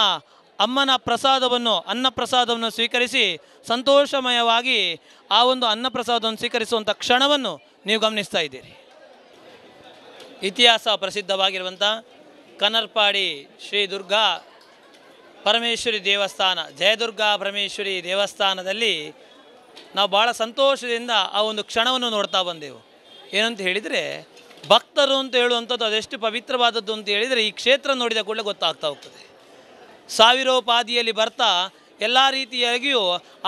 ಅಮ್ಮನ ಪ್ರಸಾದವನ್ನು, ಅನ್ನಪ್ರಸಾದವನ್ನು ಸ್ವೀಕರಿಸಿ ಸಂತೋಷಮಯವಾಗಿ ಆ ಒಂದು ಅನ್ನಪ್ರಸಾದವನ್ನು ಸ್ವೀಕರಿಸುವಂಥ ಕ್ಷಣವನ್ನು ನೀವು ಗಮನಿಸ್ತಾ ಇದ್ದೀರಿ. ಇತಿಹಾಸ ಪ್ರಸಿದ್ಧವಾಗಿರುವಂಥ ಕನರ್ಪಾಡಿ ಶ್ರೀ ದುರ್ಗಾ ಪರಮೇಶ್ವರಿ ದೇವಸ್ಥಾನ, ಜಯದುರ್ಗಾ ಪರಮೇಶ್ವರಿ ದೇವಸ್ಥಾನದಲ್ಲಿ ನಾವು ಭಾಳ ಸಂತೋಷದಿಂದ ಆ ಒಂದು ಕ್ಷಣವನ್ನು ನೋಡ್ತಾ ಬಂದೆವು. ಏನಂತ ಹೇಳಿದರೆ, ಭಕ್ತರು ಅಂತ ಹೇಳುವಂಥದ್ದು ಅದೆಷ್ಟು ಪವಿತ್ರವಾದದ್ದು ಅಂತ ಹೇಳಿದರೆ ಈ ಕ್ಷೇತ್ರ ನೋಡಿದ ಕೂಡಲೇ ಗೊತ್ತಾಗ್ತಾ ಹೋಗ್ತದೆ. ಸಾವಿರೋಪಾದಿಯಲ್ಲಿ ಬರ್ತಾ ಎಲ್ಲ ರೀತಿಯಾಗಿಯೂ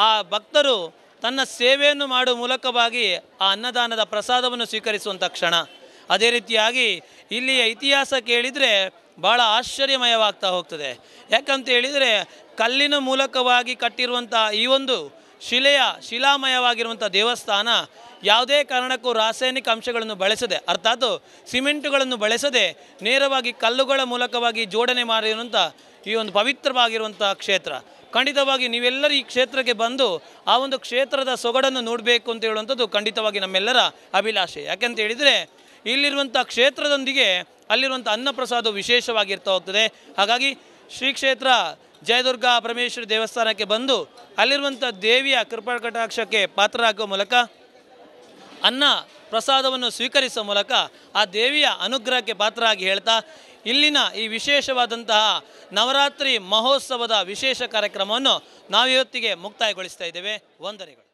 ಆ ಭಕ್ತರು ತನ್ನ ಸೇವೆಯನ್ನು ಮಾಡುವ ಮೂಲಕವಾಗಿ ಆ ಅನ್ನದಾನದ ಪ್ರಸಾದವನ್ನು ಸ್ವೀಕರಿಸುವಂಥ ಕ್ಷಣ, ಅದೇ ರೀತಿಯಾಗಿ ಇಲ್ಲಿಯ ಇತಿಹಾಸ ಕೇಳಿದರೆ ಭಾಳ ಆಶ್ಚರ್ಯಮಯವಾಗ್ತಾ ಹೋಗ್ತದೆ. ಯಾಕಂತ ಹೇಳಿದರೆ ಕಲ್ಲಿನ ಮೂಲಕವಾಗಿ ಕಟ್ಟಿರುವಂಥ ಈ ಒಂದು ಶಿಲಾಮಯವಾಗಿರುವಂಥ ದೇವಸ್ಥಾನ ಯಾವುದೇ ಕಾರಣಕ್ಕೂ ರಾಸಾಯನಿಕ ಅಂಶಗಳನ್ನು ಬಳಸದೆ, ಅರ್ಥಾತ್ ಸಿಮೆಂಟುಗಳನ್ನು ಬಳಸದೆ ನೇರವಾಗಿ ಕಲ್ಲುಗಳ ಮೂಲಕವಾಗಿ ಜೋಡಣೆ ಮಾಡಿರುವಂಥ ಈ ಒಂದು ಪವಿತ್ರವಾಗಿರುವಂಥ ಕ್ಷೇತ್ರ. ಖಂಡಿತವಾಗಿ ನೀವೆಲ್ಲರೂ ಈ ಕ್ಷೇತ್ರಕ್ಕೆ ಬಂದು ಆ ಒಂದು ಕ್ಷೇತ್ರದ ಸೊಗಡನ್ನು ನೋಡಬೇಕು ಅಂತ ಹೇಳುವಂಥದ್ದು ಖಂಡಿತವಾಗಿ ನಮ್ಮೆಲ್ಲರ ಅಭಿಲಾಷೆ. ಯಾಕೆಂತ ಹೇಳಿದರೆ ಇಲ್ಲಿರುವಂಥ ಕ್ಷೇತ್ರದೊಂದಿಗೆ ಅಲ್ಲಿರುವಂಥ ಅನ್ನಪ್ರಸಾದವು ವಿಶೇಷವಾಗಿರ್ತಾ ಹೋಗ್ತದೆ. ಹಾಗಾಗಿ ಶ್ರೀ ಕ್ಷೇತ್ರ ಜಯದುರ್ಗಾ ಪರಮೇಶ್ವರಿ ದೇವಸ್ಥಾನಕ್ಕೆ ಬಂದು ಅಲ್ಲಿರುವಂಥ ದೇವಿಯ ಕೃಪಾ ಕಟಾಕ್ಷಕ್ಕೆ ಪಾತ್ರರಾಗುವ ಮೂಲಕ ಅನ್ನ ಪ್ರಸಾದವನ್ನು ಸ್ವೀಕರಿಸುವ ಮೂಲಕ ಆ ದೇವಿಯ ಅನುಗ್ರಹಕ್ಕೆ ಪಾತ್ರರಾಗಿ ಹೇಳ್ತಾ ಇಲ್ಲಿನ ಈ ವಿಶೇಷವಾದಂತಹ ನವರಾತ್ರಿ ಮಹೋತ್ಸವದ ವಿಶೇಷ ಕಾರ್ಯಕ್ರಮವನ್ನು ನಾವಿವತ್ತಿಗೆ ಮುಕ್ತಾಯಗೊಳಿಸ್ತಾ ಇದ್ದೇವೆ. ವಂದನೆಗಳು.